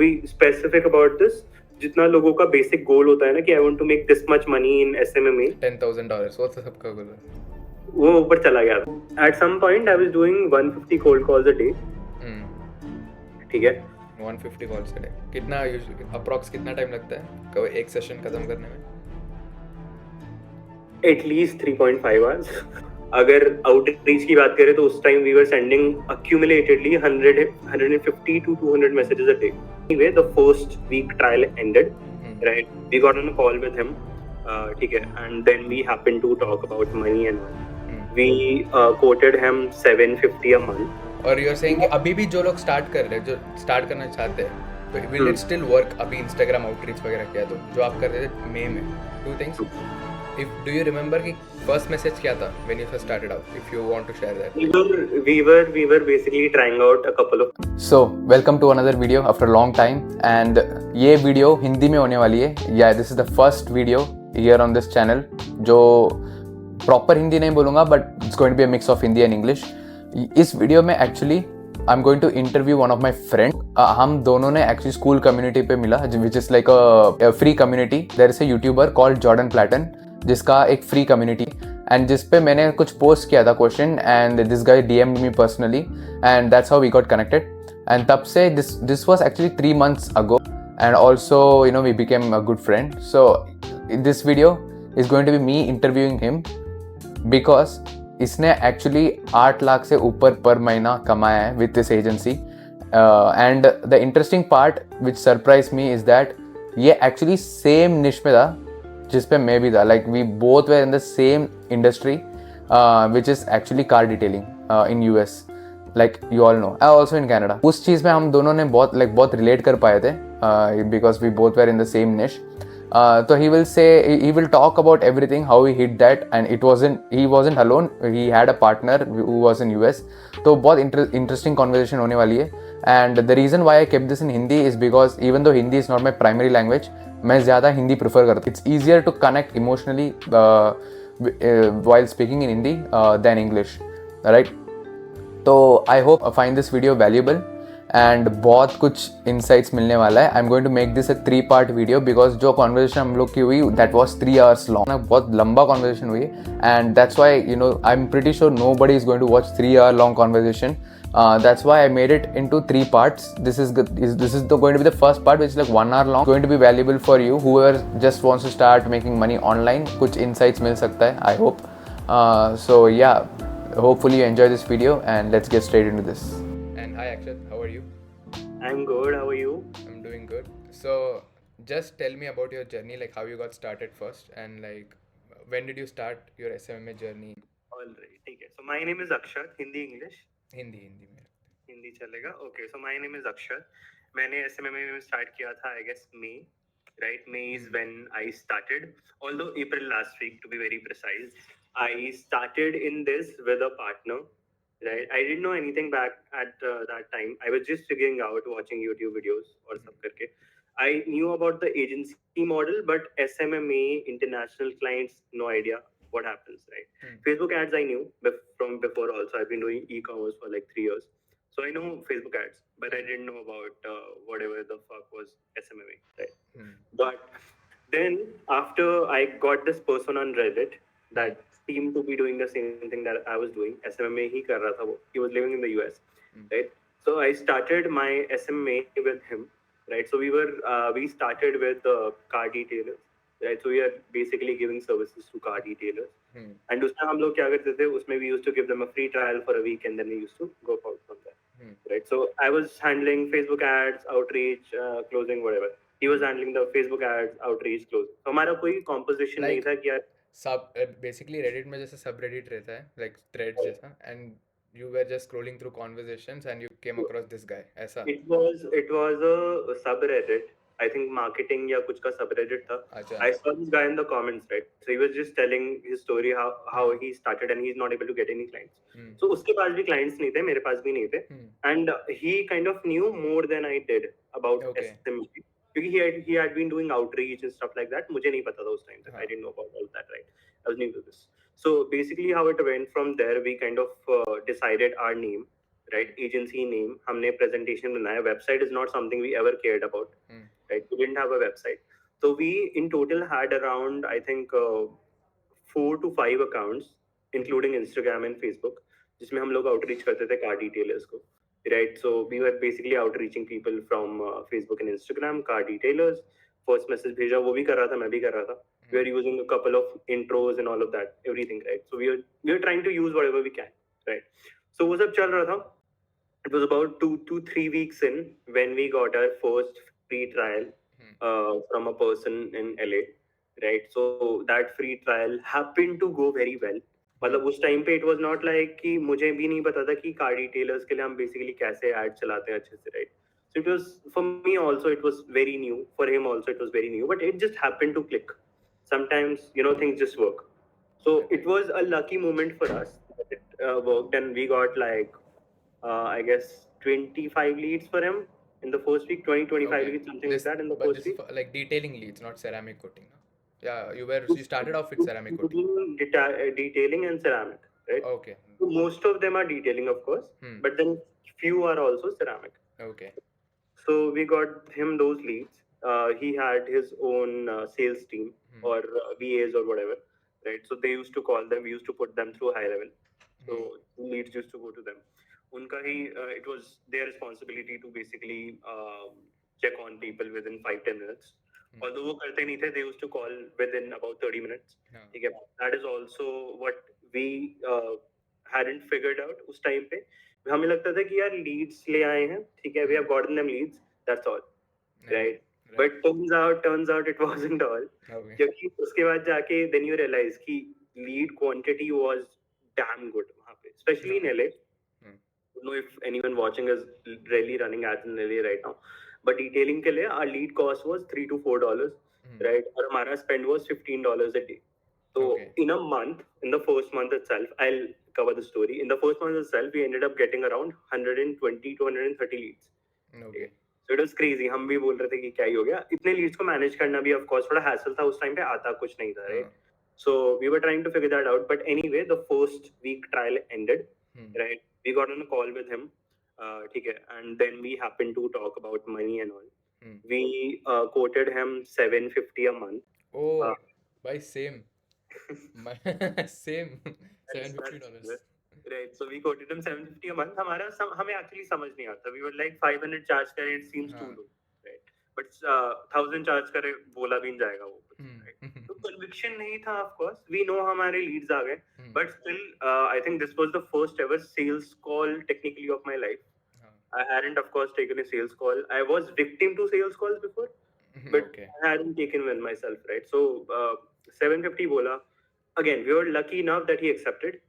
be specific about this, जितना लोगों का basic goal होता है ना कि I want to make this much money in SMMA, $10,000 वो तो सबका गोल है. वो ऊपर चला गया. At some point I was doing 150 cold calls a day. ठीक है. 150 कॉल्स a day. कितना अप्रॉक्स कितना टाइम लगता है एक सेशन खत्म करने में? At least 3.5 hours. अगर outreach की बात करें तो उस time we were sending accumulatedly 150 to 200 messages a day. Anyway, the first week trial ended. Right, we got on a call with him. ठीक है, and then we happened to talk about money and all. We quoted him 750 a month. और you're saying कि अभी भी जो लोग start कर रहे हैं, जो स्टार्ट करना चाहते हैं, तो will it still work? अभी इंस्टाग्राम आउटरीच वगैरह किया तो जो आप कर रहे थे मई में, two things. Do you remember कि first message क्या था when you first started out? If you want to share that. We were basically trying out a couple of. So welcome to another video after a long time, and ये video Hindi में होने वाली है. Yeah, this is the first video here on this channel. जो proper Hindi नहीं बोलूँगा, but it's going to be a mix of Hindi and English. इस video में actually I am going to interview one of my friend. हम दोनों ने actually school community पे मिला, which is like a free community. There is a YouTuber called Jordan Platten, जिसका एक free community, and जिस पे मैंने कुछ पोस्ट किया था question, and this guy DMed me personally, and that's how we got connected. And तब से this was actually 3 months ago, and also you know we became a good friend. So this video is going to be me interviewing him, because इसने actually 8 lakh से ऊपर पर महीना कमाया है with this agency. And the interesting part which surprise me is that ये actually same niche में था जिस पे मैं भी था. Like we both were in the same industry which is actually car detailing in US, like you all know, also in Canada. उस चीज़ में हम दोनों ने बहुत रिलेट कर पाए थे, because we both were in the same niche. So he will talk about everything, how he hit that, and he wasn't alone, he had a partner who was in US. तो बहुत interesting conversation होने वाली है. And the reason why I kept this in Hindi is because even though Hindi is not my primary language, मैं ज़्यादा Hindi prefer करता हूँ. It's easier to connect emotionally while speaking in Hindi than English, right? तो I hope I find this video valuable. And बहुत कुछ insights मिलने वाला है. I am going to make this a 3-part video, because जो conversation हम लोग की हुई दैट वाज 3 hours लॉन्ग. बहुत लंबा कॉन्वर्सेशन हुई, and that's why you know I am pretty sure nobody is going to watch 3 hour long conversation. That's why I made it into 3 parts. This is going to be the first part, which is like 1 hour long. Going to be valuable for you whoever just wants to start making money online. कुछ insights मिल सकता है, I hope. So yeah, hopefully you enjoy this video, and let's get straight into this. And hi Akshat, how are you? I'm good. How are you? I'm doing good. So just tell me about your journey, like how you got started first, and like when did you start your SMMA journey? All right. ठीक है. So my name is Akshat. Hindi English? Hindi में. हिंदी चलेगा. Okay. So my name is Akshat. मैंने SMMA में start किया था, I guess May. Right. May is when I started. Although April last week, to be very precise. I started in this with a partner. Right, I didn't know anything back at that time. I was just figuring out, watching YouTube videos or sab karke. I knew about the agency model, but SMMA, international clients, no idea what happens, right? Facebook ads I knew from before also. I've been doing e-commerce for like 3 years. So I know Facebook ads, but I didn't know about whatever the fuck was SMMA, right? But then after I got this person on Reddit that seemed to be doing the same thing that I was doing. SMMA ही कर रहा था वो. He was living in the US, right? So I started my SMMA with him, right? So we started with car detailers, right? So we are basically giving services to car detailers. And उसमें हम लोग क्या करते थे? उसमें we used to give them a free trial for a week, and then we used to go out from there, right? So I was handling Facebook ads, outreach, closing, whatever. He was handling the Facebook ads, outreach, closing. तो हमारा कोई composition नहीं था कि यार सब basically Reddit में जैसे सब रेडिट रहता है, लाइक थ्रेड्स जैसा, and you were just scrolling through conversations and you came across this guy, ऐसा? It was a subreddit. I think marketing या कुछ का subreddit था. I saw this guy in the comments, right? So he was just telling his story how he started, and he's not able to get any clients. So उसके पास भी clients नहीं थे, मेरे पास भी नहीं थे, and he kind of knew more than I did about SMB. क्योंकि he had been doing outreach and stuff like that. मुझे नहीं पता था उस time तक. I didn't know about all that, right? I was new to this. So basically how it went from there, we kind of decided our name, right? Agency name, हमने presentation बनाया. Website is not something we ever cared about, right? We didn't have a website. So we in total had around, I think, 4 to 5 accounts, including Instagram and Facebook, जिसमें हम लोग outreach करते थे car detailers को, right? So we were basically outreaching people from Facebook and Instagram, car detailers. First message भेजा, वो भी कर रहा था, मैं भी कर रहा था. We are using a couple of intros and all of that, everything, right? So we are trying to use whatever we can, right? So वो सब चल रहा था. It was about 2 to 3 weeks in when we got our first free trial from a person in LA, right? So that free trial happened to go very well. मतलब उस time पे it was not like कि मुझे भी नहीं पता था कि car detailers के लिए हम basically कैसे ad चलाते हैं अच्छे से, right? So it was, for me also it was very new, for him also it was very new, but it just happened to click. Sometimes, things just work. So it was a lucky moment for us that it worked, and we got like, I guess 25 leads for him in the first week, 25 leads, something like that in the But first this week. is like detailing leads, not ceramic coating. No? Yeah, you started off with ceramic coating. Detailing and ceramic, right? Okay. So most of them are detailing, of course, but then few are also ceramic. Okay. So we got him those leads. He had his own sales team or VAs or whatever, right? So they used to call them. We used to put them through high level. So leads used to go to them. Unka hi, it was their responsibility to basically check on people within 5-10 minutes. Although वो करते नहीं थे, they used to call within about 30 minutes. ठीक है, that is also what we hadn't figured out उस time पे. हमें लगता था कि यार leads ले आए हैं, ठीक है, we have gotten them leads, that's all, right? But turns out it wasn't all. क्योंकि उसके बाद जाके then you realize कि lead quantity was damn good वहाँ पे, especially in LA. I don't know if anyone watching is really running ads in LA right now, but detailing के लिए our lead cost was $3 to $4, right? और हमारा spend was $15 a day. So in a month, in the first month itself, I'll cover the story. In the first month itself, we ended up getting around 120 to 130 leads. Okay. So it was crazy. हम भी बोल रहे थे कि क्या ही हो गया. इतने leads को manage करना भी of course थोड़ा hassle था. उस time पे आता कुछ नहीं था, right? So we were trying to figure that out. But anyway, the first week trial ended, right? We got on a call with him, ठीक है, and then we happened to talk about money and all. We quoted him $750 a month. Oh, by same. Same. $750. Right, so we quoted him $750 a month. हमें actually समझ नहीं आता. We were like 500 charge करे, it seems too low, right? But 1000 charge करे बोला भी नहीं जाएगा वो. Right? तो conviction नहीं था, of course. We know हमारे leads आ गए, but still, I think this was the first ever sales call technically of my life. I hadn't, of course, taken a sales call. I was victim to sales calls before, but I hadn't taken one myself, right? So 750 bola. Again, we were lucky enough that he accepted.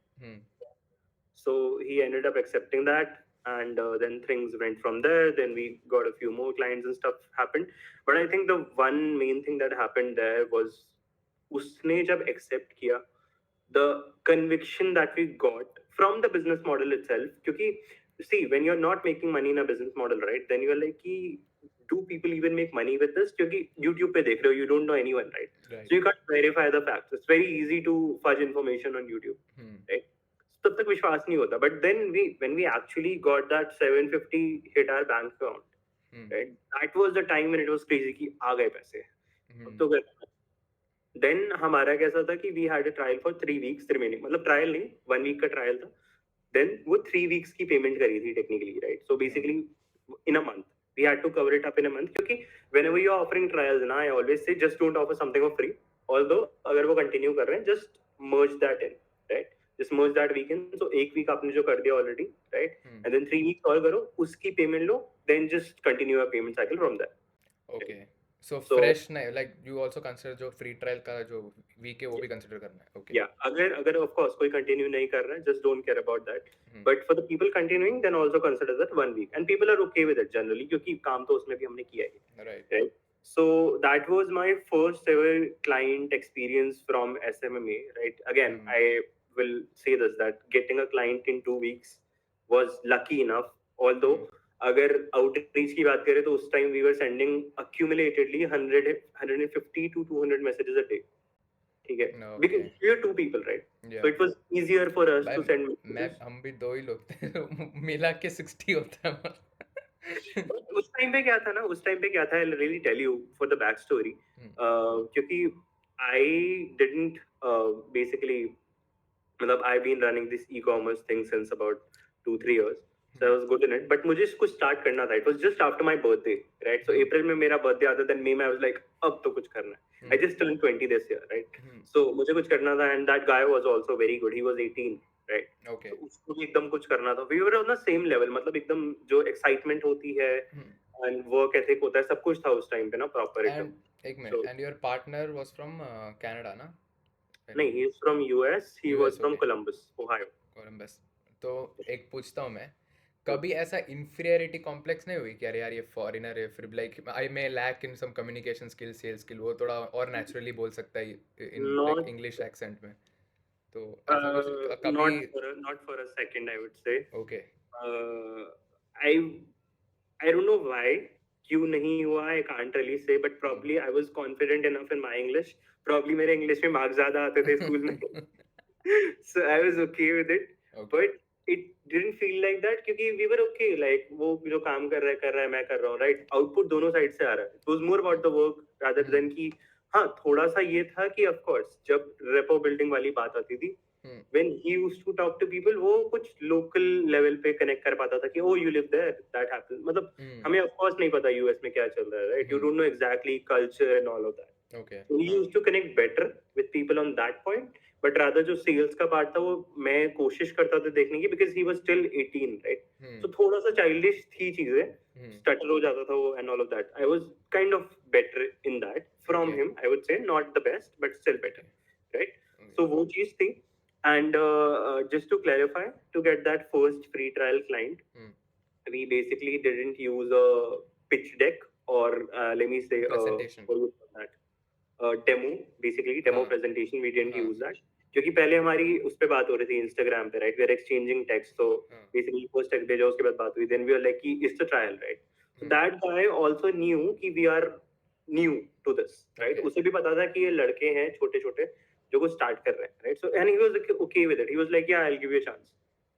So he ended up accepting that, and then things went from there. Then we got a few more clients and stuff happened. But I think the one main thing that happened there was उसने जब accept किया, the conviction that we got from the business model itself. क्योंकि see, when you're not making money in a business model, right? Then you're like कि do people even make money with this? क्योंकि YouTube पे देख रहे हो, you don't know anyone, right? So you can't verify the facts. It's very easy to fudge information on YouTube, right? तब तक विश्वास नहीं होता. But then when we actually got that 750 hit our bank account, right? That was the time when it was crazy कि आ गए पैसे. तो then हमारा कैसा था कि we had a trial for 3 weeks remaining. मतलब trial नहीं, 1 week का trial था. Then वो 3 weeks की payment करी थी technically, right? So basically in a month we had to cover it up in a month. क्योंकि whenever you are offering trials ना, I always say just don't offer something for free. Although अगर वो continue कर रहे हैं, just merge that in, right? Just merge that weekend. So 1 week आपने जो कर दिया already, right? And then 3 weeks और करो, उसकी payment low, then just continue your payment cycle from there. Okay. So fresh नहीं, like you also consider जो free trial का जो week है वो भी consider करना है. Okay. Yeah, अगर of course कोई continue नहीं कर रहा है, just don't care about that. But for the people continuing, then also consider that 1 week. And people are okay with it generally, क्योंकि काम तो उसमें भी हमने किया है. Right. So that was my first ever client experience from SMMA, right? Again, I will say this, that getting a client in 2 weeks was lucky enough. Although अगर outreach की बात करें तो उस time we were sending accumulatedly 150 to 200 messages a day. ठीक है, Okay. because we are two people, right? Yeah. So it was easier for us भाई to send मैं messages. हम भी 2 ही लोग थे मिला के 60 होता है हमारा। But उस टाइम पे क्या था ना, उस टाइम पे क्या था, I'll really tell you for the back story. क्योंकि I didn't basically, मतलब I've been running this e-commerce thing since about 2-3 years. So I was good in it. But मुझे इसको start करना था. It was just after my birthday, right? So April में मेरा birthday आता, then May में I was like, अब तो कुछ करना है. I just turned 20 this year, right? So मुझे कुछ करना था, and that guy was also very good. He was 18, right? Okay. So उसको भी एकदम कुछ करना था. We were on the same level, मतलब एकदम जो excitement होती है and work ethic होता है, सब कुछ था उस टाइम पे ना, proper एकदम. And एक minute, and your partner was from Canada ना? नहीं, he is from US. He was US, from okay. Columbus, Ohio. Columbus. तो एक पूछता हूँ मैं, कभी ऐसा इंफीरियरिटी कॉम्प्लेक्स नहीं हुई कि अरे यार ये फॉरेनर है, फिर like I may lack in some communication skill, sales skill, वो थोड़ा और नेचुरली बोल सकता है इन लाइक इंग्लिश एक्सेंट में, तो ऐसा कुछ कभी? Not for a second, I would say. Okay. I don't know why, क्यों नहीं हुआ, I can't really say, but probably I was confident enough in my English. Probably मेरे English में marks ज़्यादा आते थे स्कूल में. So I was okay with it. Okay. But it didn't feel like that क्योंकि we were okay, like वो जो काम कर रहा है मैं कर रहा हूँ, right? Output दोनों साइड से आ रहा है. It was more about the work rather than कि हाँ, थोड़ा सा ये था कि of course जब रेपो बिल्डिंग वाली बात आती थी, when he used to talk to people, वो कुछ local level पे connect कर पाता था कि oh you live there, that happens. मतलब हमें of course नहीं पता US में क्या चल रहा है, right? You don't know exactly culture and all of that. Okay. So he used to connect better with people on that point. But rather जो sales का part था वो मैं कोशिश करता था देखने की, because he was still 18, right? So थोड़ा सा childish थी चीजें, stutter हो जाता था वो and all of that. I was kind of better in that from him, I would say, not the best, but still better, right? So वो चीज थी. And just to clarify, to get that first free trial client, we basically didn't use a pitch deck or let me say Presentation. demo, basically demo presentation. We didn't use that क्योंकि पहले हमारी उस पे बात हो रही थी Instagram पे, right? We are exchanging text, so basically first text भेजा, उसके बाद बात हुई, then we are like कि it's a trial, right? So that guy also knew कि we are new to this, right? उसे भी पता था कि ये लड़के हैं छोटे छोटे जो को स्टार्ट कर रहे हैं, right? So and he was okay with it. He was like, yeah, I'll give you a chance,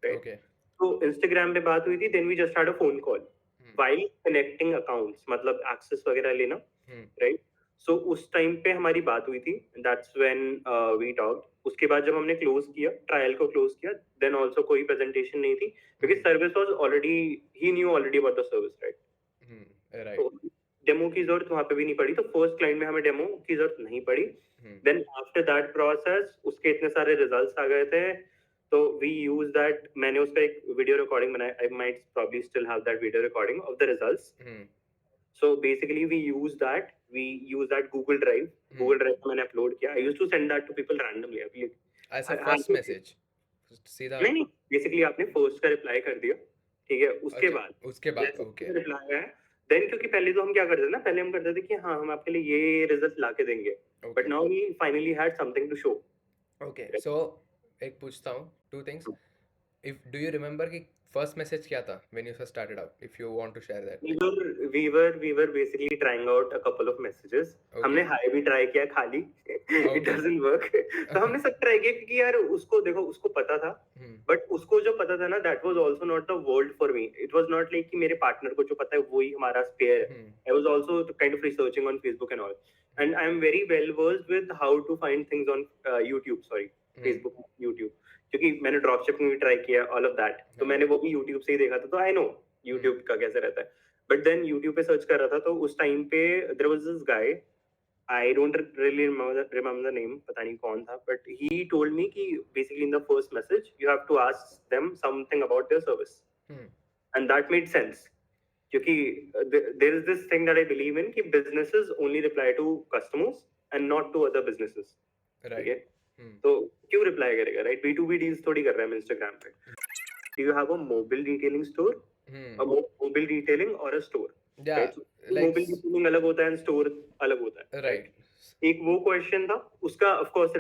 right? Okay. So Instagram पे बात हुई थी, then we just had a phone call while connecting accounts, मतलब access वगैरह लेना, right? So उस time पे हमारी बात हुई थी, that's when we talked. उसके बाद जब हमने क्लोज किया, ट्रायल को क्लोज किया, then also कोई प्रेजेंटेशन नहीं थी because service was already, he knew already about the service, right? Right. So demo की जरूरत वहाँ पे भी नहीं पड़ी, तो फर्स्ट क्लाइंट में हमें डेमो की जरूरत नहीं पड़ी. Then after that process उसके इतने सारे रिजल्ट्स आ गए थे, तो we use that. मैंने उसका एक वीडियो रिकॉर्डिंग बनाया, I might probably still have that video recording of the results. So basically we use that Google Drive. Google Drive पे मैंने अपलोड किया. I used to send that to people randomly. As a first message. सीधा नहीं, basically आपने first का reply कर दिया, ठीक है, उसके बाद okay. रिप्लाई है. Then क्योंकि पहले तो हम क्या करते थे ना, पहले हम करते थे कि हाँ हम आपके लिए ये रिजल्ट ला के देंगे, but now we finally had something to show. Okay, so एक पूछता हूँ, two things. Do you remember कि first message क्या था when you first started out? If you want to share that. We were basically trying out a couple of messages. हमने high भी try किया खाली, it doesn't work. तो हमने सब ट्राई किया क्योंकि यार उसको देखो, उसको पता था, but उसको जो पता था ना, that was also not the world for me. It was not like कि मेरे पार्टनर को जो पता है वही हमारा स्पेयर है. I was also kind of researching on Facebook and all, and I am very well versed with how to find things on Facebook, YouTube. क्योंकि मैंने ड्रॉप शिपिंग भी ट्राई किया, ऑल ऑफ दैट, तो मैंने वो भी YouTube से ही देखा था, तो आई नो यूट्यूब का कैसे रहता है. बट देन यूट्यूब पे सर्च कर रहा था, तो उस टाइम पे there was this guy, I don't really remember the name, पता नहीं कौन था, बट ही टोल्ड मी कि basically in the first message you have to ask them something about their service, and that made sense क्योंकि there is this thing that I believe in कि businesses only reply to customers and not to other businesses, right? तो क्यों reply करेगा, right? B2B deals थोड़ी कर रहे हैं हम Instagram पे. Do you have a mobile detailing store? A mobile detailing or a store? Yeah, right? So, mobile detailing अलग होता है, store अलग होता है, right? एक वो क्वेश्चन था, उसका of course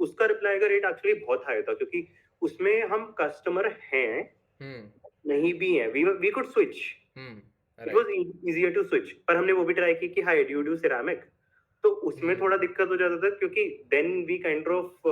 उसका रिप्लाई का रेट एक्चुअली बहुत हाई था क्योंकि उसमें हम कस्टमर हैं, नहीं भी हैं, we could switch. It was easier to switch. पर हमने वो भी ट्राई की कि हाय, do you do ceramic? तो उसमें थोड़ा दिक्कत हो जाता था क्योंकि then we kind of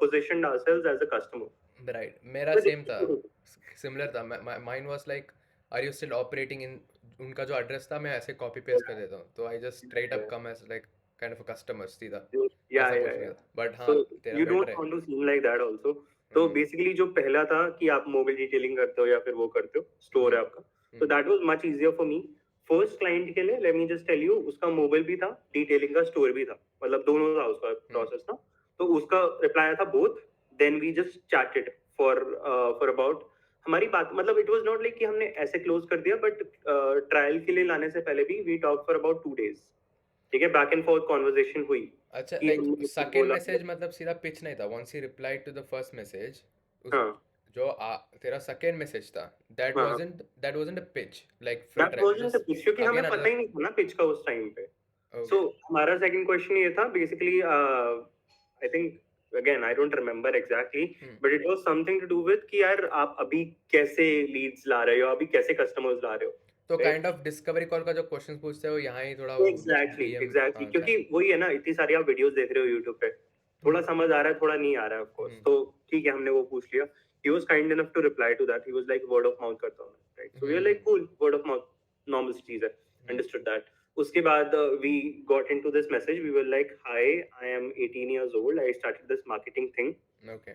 positioned ourselves as a customer. Right, मेरा तो सेम था, दिक्कत होती थी। सिमिलर था। Mine was like, are you still operating in, उनका जो एड्रेस था मैं ऐसे कॉपी पेस्ट कर देता हूँ, तो I just straight up come as like kind of a customer सीधा, Yeah, ऐसा yeah, कुछ नहीं yeah. था, बट हाँ So तेरा you बेटर don't है। want to seem like that also. तो हम्म, बेसिकली जो पहला था कि आप मोबाइल डिटेलिंग करते हो या फिर वो करते हो, स्टोर है आपका, तो that was much easier for me. First client के लिए let me just tell you, उसका मोबाइल भी था, डिटेलिंग का स्टोर भी था, मतलब दोनों था उसका प्रोसेस था। तो उसका रिप्लाई आया था both. Then we just chatted for about, हमारी बात मतलब इट वाज नॉट लाइक कि हमने ऐसे क्लोज कर दिया, बट ट्रायल के लिए लाने से पहले भी we talk for about 2 days। ठीक है, बैक एंड फोर्थ कॉन्वर्सेशन हुई अच्छा, कि लाइक हमने उसको सेकंड बोला। मैसेज मतलब सीधा पिच नहीं था, वंस ही replied to the first message, हाँ जो तेरा सेकंड मैसेज था, हाँ हाँ, that wasn't a pitch like for that wasn't the just pitch क्योंकि हमें अगेन पता ही अनदर। नहीं था ना पिच का उस टाइम पे। So okay. हमारा सेकंड क्वेश्चन ये था basically, I think again I don't remember exactly, but it was something to do with कि यार आप अभी कैसे लीड्स ला रहे हो, अभी कैसे कस्टमर्स ला रहे हो, तो right? Kind of discovery call का जो क्वेश्चंस पूछते हैं वो यहाँ ही थोड़ा वो एग्जैक्टली डीएम, एग्जैक्टली, हाँ क्योंकि वही है ना, इतनी सारी आप वीडियोस देख रहे हो यूट्यूब पे, थोड़ा समझ आ रहा है थोड़ा नहीं आ रहा है, ऑफ कोर्स। तो ठीक है, हमने वो पूछ लिया। He was kind enough to reply to that, he was like word of mouth करता हूं, right? So we are like cool, word of mouth normal चीज है, अंडरस्टूड दैट। उसके बाद we got into this message, we were like hi, I am 18 years old, I started this marketing thing, okay.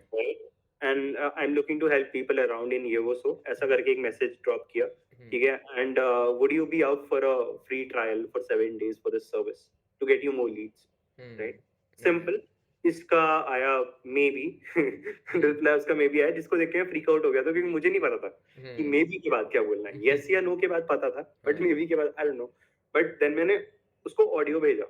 And I am looking to help people around in ये वो, सो ऐसा करके एक message drop किया। ठीक है, and would you be out for a free trial for 7 days for this service to get you more leads, right? Simple. इसका आया मे बी रिप्लाई उसका मे बी आया, जिसको देख के फ्रीक आउट हो गया था क्योंकि मुझे नहीं पता था कि मे बी के बाद क्या बोलना है। यस या नो के बाद पता था, बट मे बी के बाद I don't know. But then मैंने उसको ऑडियो भेजा,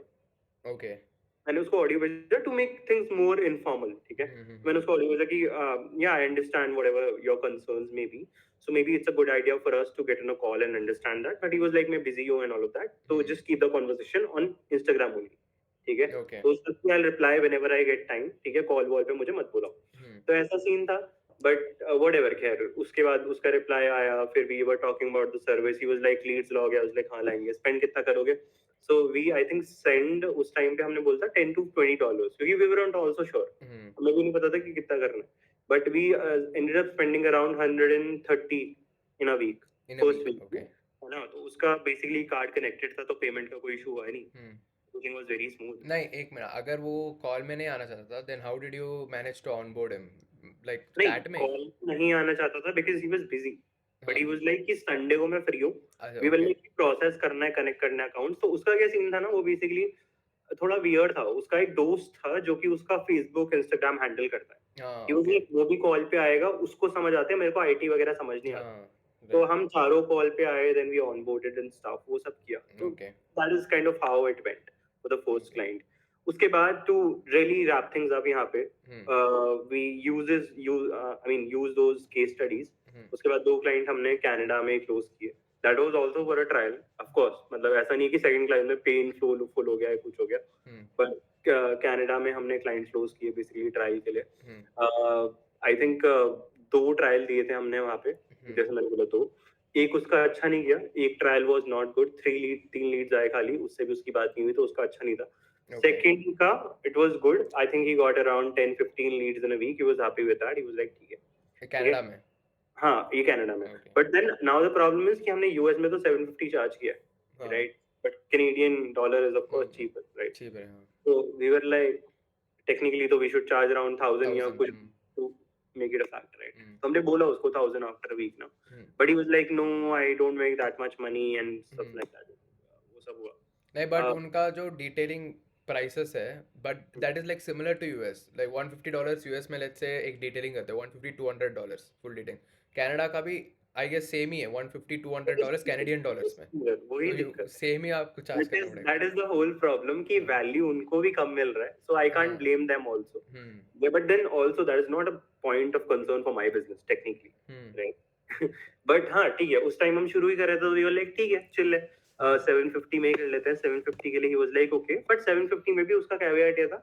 ओके। मैंने उसको ऑडियो भेजा to make things more informal. ठीक है, मैंने उसको ऑडियो भेजा कि yeah I understand whatever your concerns maybe, so maybe it's a good idea for us to get on a call and understand that, but he was like मैं busy हूँ and all of that, so just keep the conversation on Instagram only। ठीक है, Okay. तो उसको I'll reply whenever I get time। ठीक है, call wall पे मुझे मत बुलाओ। तो ऐसा सीन था, बट whatever, खैर उसके बाद उसका रिप्लाई आया, फिर we were talking about the service, he was like leads लोगे, I was like हाँ लाएंगे, spend कितना करोगे? So we I think send उस टाइम पे हमने बोला था $10 to $20, क्योंकि we weren't also sure, हमें भी नहीं पता था कि कितना करना है, but we ended up spending around 130 in a week, in a first week, week, okay. है ना? तो उसका बेसिकली कार्ड कनेक्टेड था, तो पेमेंट का कोई इशू हुआ नहीं, everything was very smooth। नहीं, एक मिनट, अगर वो कॉल में नहीं आना चाहता था then how did you manage to onboard him, like नहीं, चैट में? कॉल नहीं आना चाहता था because he was busy, but he was like कि संडे को मैं फ्री हूँ, अच्छा, we were okay. Like process करना है, कनेक्ट करना है अकाउंट्स। तो उसका क्या सीन था ना, वो बेसिकली थोड़ा वियर्ड था। उसका एक दोस्त था जो कि उसका फेसबुक इंस्टाग्राम हैंडल करता है, हाँ, कि ओके। वो भी कॉल पे आएगा, उसको समझ आते हैं, मेरे को आईटी वगैरह समझ नहीं आता। हाँ, तो हम चारों कॉल पे आए, then we onboarded and stuff, वो सब किया। तो okay. That is kind of how it went for the first client. उसके बाद to really wrap things up यहाँ पे, we use those case studies. उसके बाद 2 क्लाइंट हमने कनाडा में क्लोज किए, that was also for a trial, of course. मतलब ऐसा नहीं कि सेकंड क्लाइंट में पेन फुल हो गया है, कुछ हो गया, बट कनाडा में हमने क्लाइंट क्लोज किए बेसिकली ट्रायल के लिए। आई थिंक 2 ट्रायल दिए थे हमने वहाँ पे, जैसे मैंने बोला। तो एक उसका अच्छा नहीं गया, एक trial was not good, 3 leads आए खाली, उससे भी उसकी बात नहीं हुई, तो उसका अच्छा नहीं था। सेकंड का it was good, I think he got around 10-15 leads in a week, he was happy with that, he was like ठीक है। कनाडा में? हाँ, ये कनाडा में। Okay. But then now the problem is कि हमने यूएस में तो 750 चार्ज किया है, राइट? But Canadian dollar is of course cheaper, right? Cheaper है, हाँ। So we were like, technically तो we should charge around 1000 या कुछ to make it a fact, right? तो हमने बोला उसको 1000 after a week now, but he was like, no, I don't make that much money and stuff like that। वो सब हुआ नहीं, बट उनका जो डिटेलिंग प्राइसेस है, but that is like similar to US, like $150 US में let's say एक detailing करते हैं, $150-200 फुल डिटेलिंग। कनाडा का भी आई गेस सेम ही है, $150-200 कैनेडियन डॉलर्स में, वही तो दिक्कत सेम ही आपको चार्ज करना पड़ेगा। that is the whole problem कि वैल्यू उनको भी कम मिल रहा है, so I can't blame them also। Yeah, but then also that is not a point of concern for my business technically, right? but हाँ ठीक है, उस टाइम हम शुरू ही कर रहे थे, तो we were like ठीक है, chill है, 750 में ही कर लेते हैं। 750 के लिए he was like okay, but 750 में भी उसका कैवेट ये था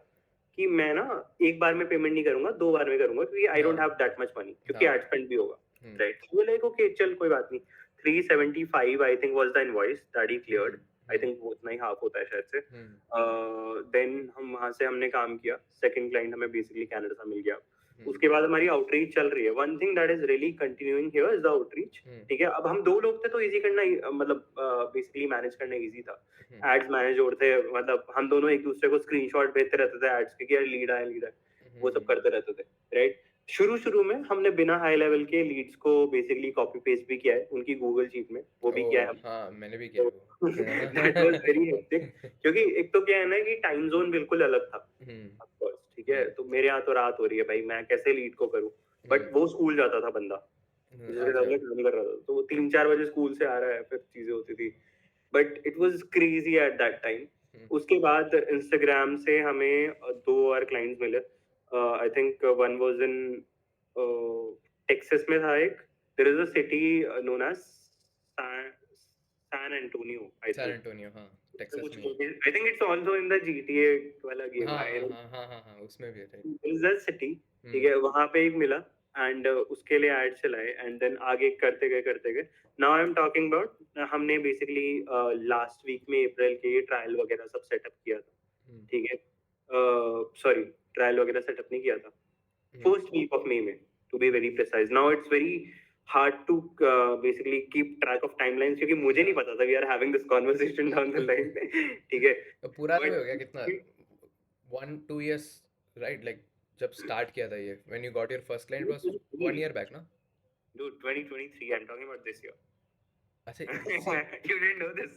कि मैं ना एक बार में पेमेंट नहीं करूंगा, 2 बार में करूंगा, क्योंकि I don't have that much money, क्योंकि ad spend भी होगा, right? So we were like okay, चल कोई बात नहीं। 375 I think was the invoice that he cleared, I think वो उतना ही हाफ होता है शायद से. हम्म देन हम वहाँ से हमने काम किया. सेकंड क्लाइंट हमें बेसिकली कनाडा से मिल गया. हम्म उसके बाद हमारी आउटरीच चल रही है. One thing that is really continuing here is the outreach. Hmm ठीक है, अब हम 2 लोग थे तो इजी करना मतलब बेसिकली मैनेज करना इजी था. हम्म एड्स मैनेज होते थे, मतलब हम दोनों एक दूसरे को स्क्रीनशॉट भेजते रहते थे एड्स के कि यार लीड आए, वो सब करते रहते थे. राइट, शुरू में हमने बिना हाई लेवल के लीड्स को बेसिकली कॉपी पेस्ट भी किया है उनकी गूगल शीट में, वो भी किया है. हाँ मैंने भी किया तो वो दैट वाज वेरी हेक्टिक, क्योंकि एक तो क्या है ना कि टाइम जोन बिल्कुल अलग था. हम्म ऑफ कोर्स, ठीक है, तो मेरे यहाँ तो रात हो रही है भाई, मैं कैसे लीड को करूँ. बट वो स्कूल जाता था बंदा जिसके साथ अच्छा मैं काम कर रहा था, तो वो 3-4 बजे स्कूल से आ रहा है, फिर चीजें होती थी. But it was crazy at that time. उसके बाद इंस्टाग्राम से हमें 2 और क्लाइंट्स मिले. I think one was in Texas में था एक. There is a city known as San Antonio, I San think. Antonio हाँ तो टेक्सास कुछ में ही I think it's also in the GTA वाला गेम. हाँ आई हाँ हाँ हाँ हाँ उसमें भी है राइट इज दैट सिटी. ठीक है, वहां पे एक मिला एंड उसके लिए ऐड चलाए एंड देन आगे करते गए. Now I am talking about, हमने बेसिकली लास्ट वीक में अप्रैल के ट्रायल वगैरह सब सेटअप किया था. ठीक है, सॉरी, ट्रायल वगैरह सेटअप नहीं किया था. फर्स्ट वीक ऑफ मे में, to be very precise. Now it's very hard to basically keep track of timelines, क्योंकि मुझे नहीं पता था we are having this conversation down the line. ठीक है, तो पूरा तो but हो गया कितना 1-2 years राइट लाइक जब स्टार्ट किया था ये when you got your first client was 1 year back ना dude, 2023, I'm talking about this year. अच्छा You didn't know this?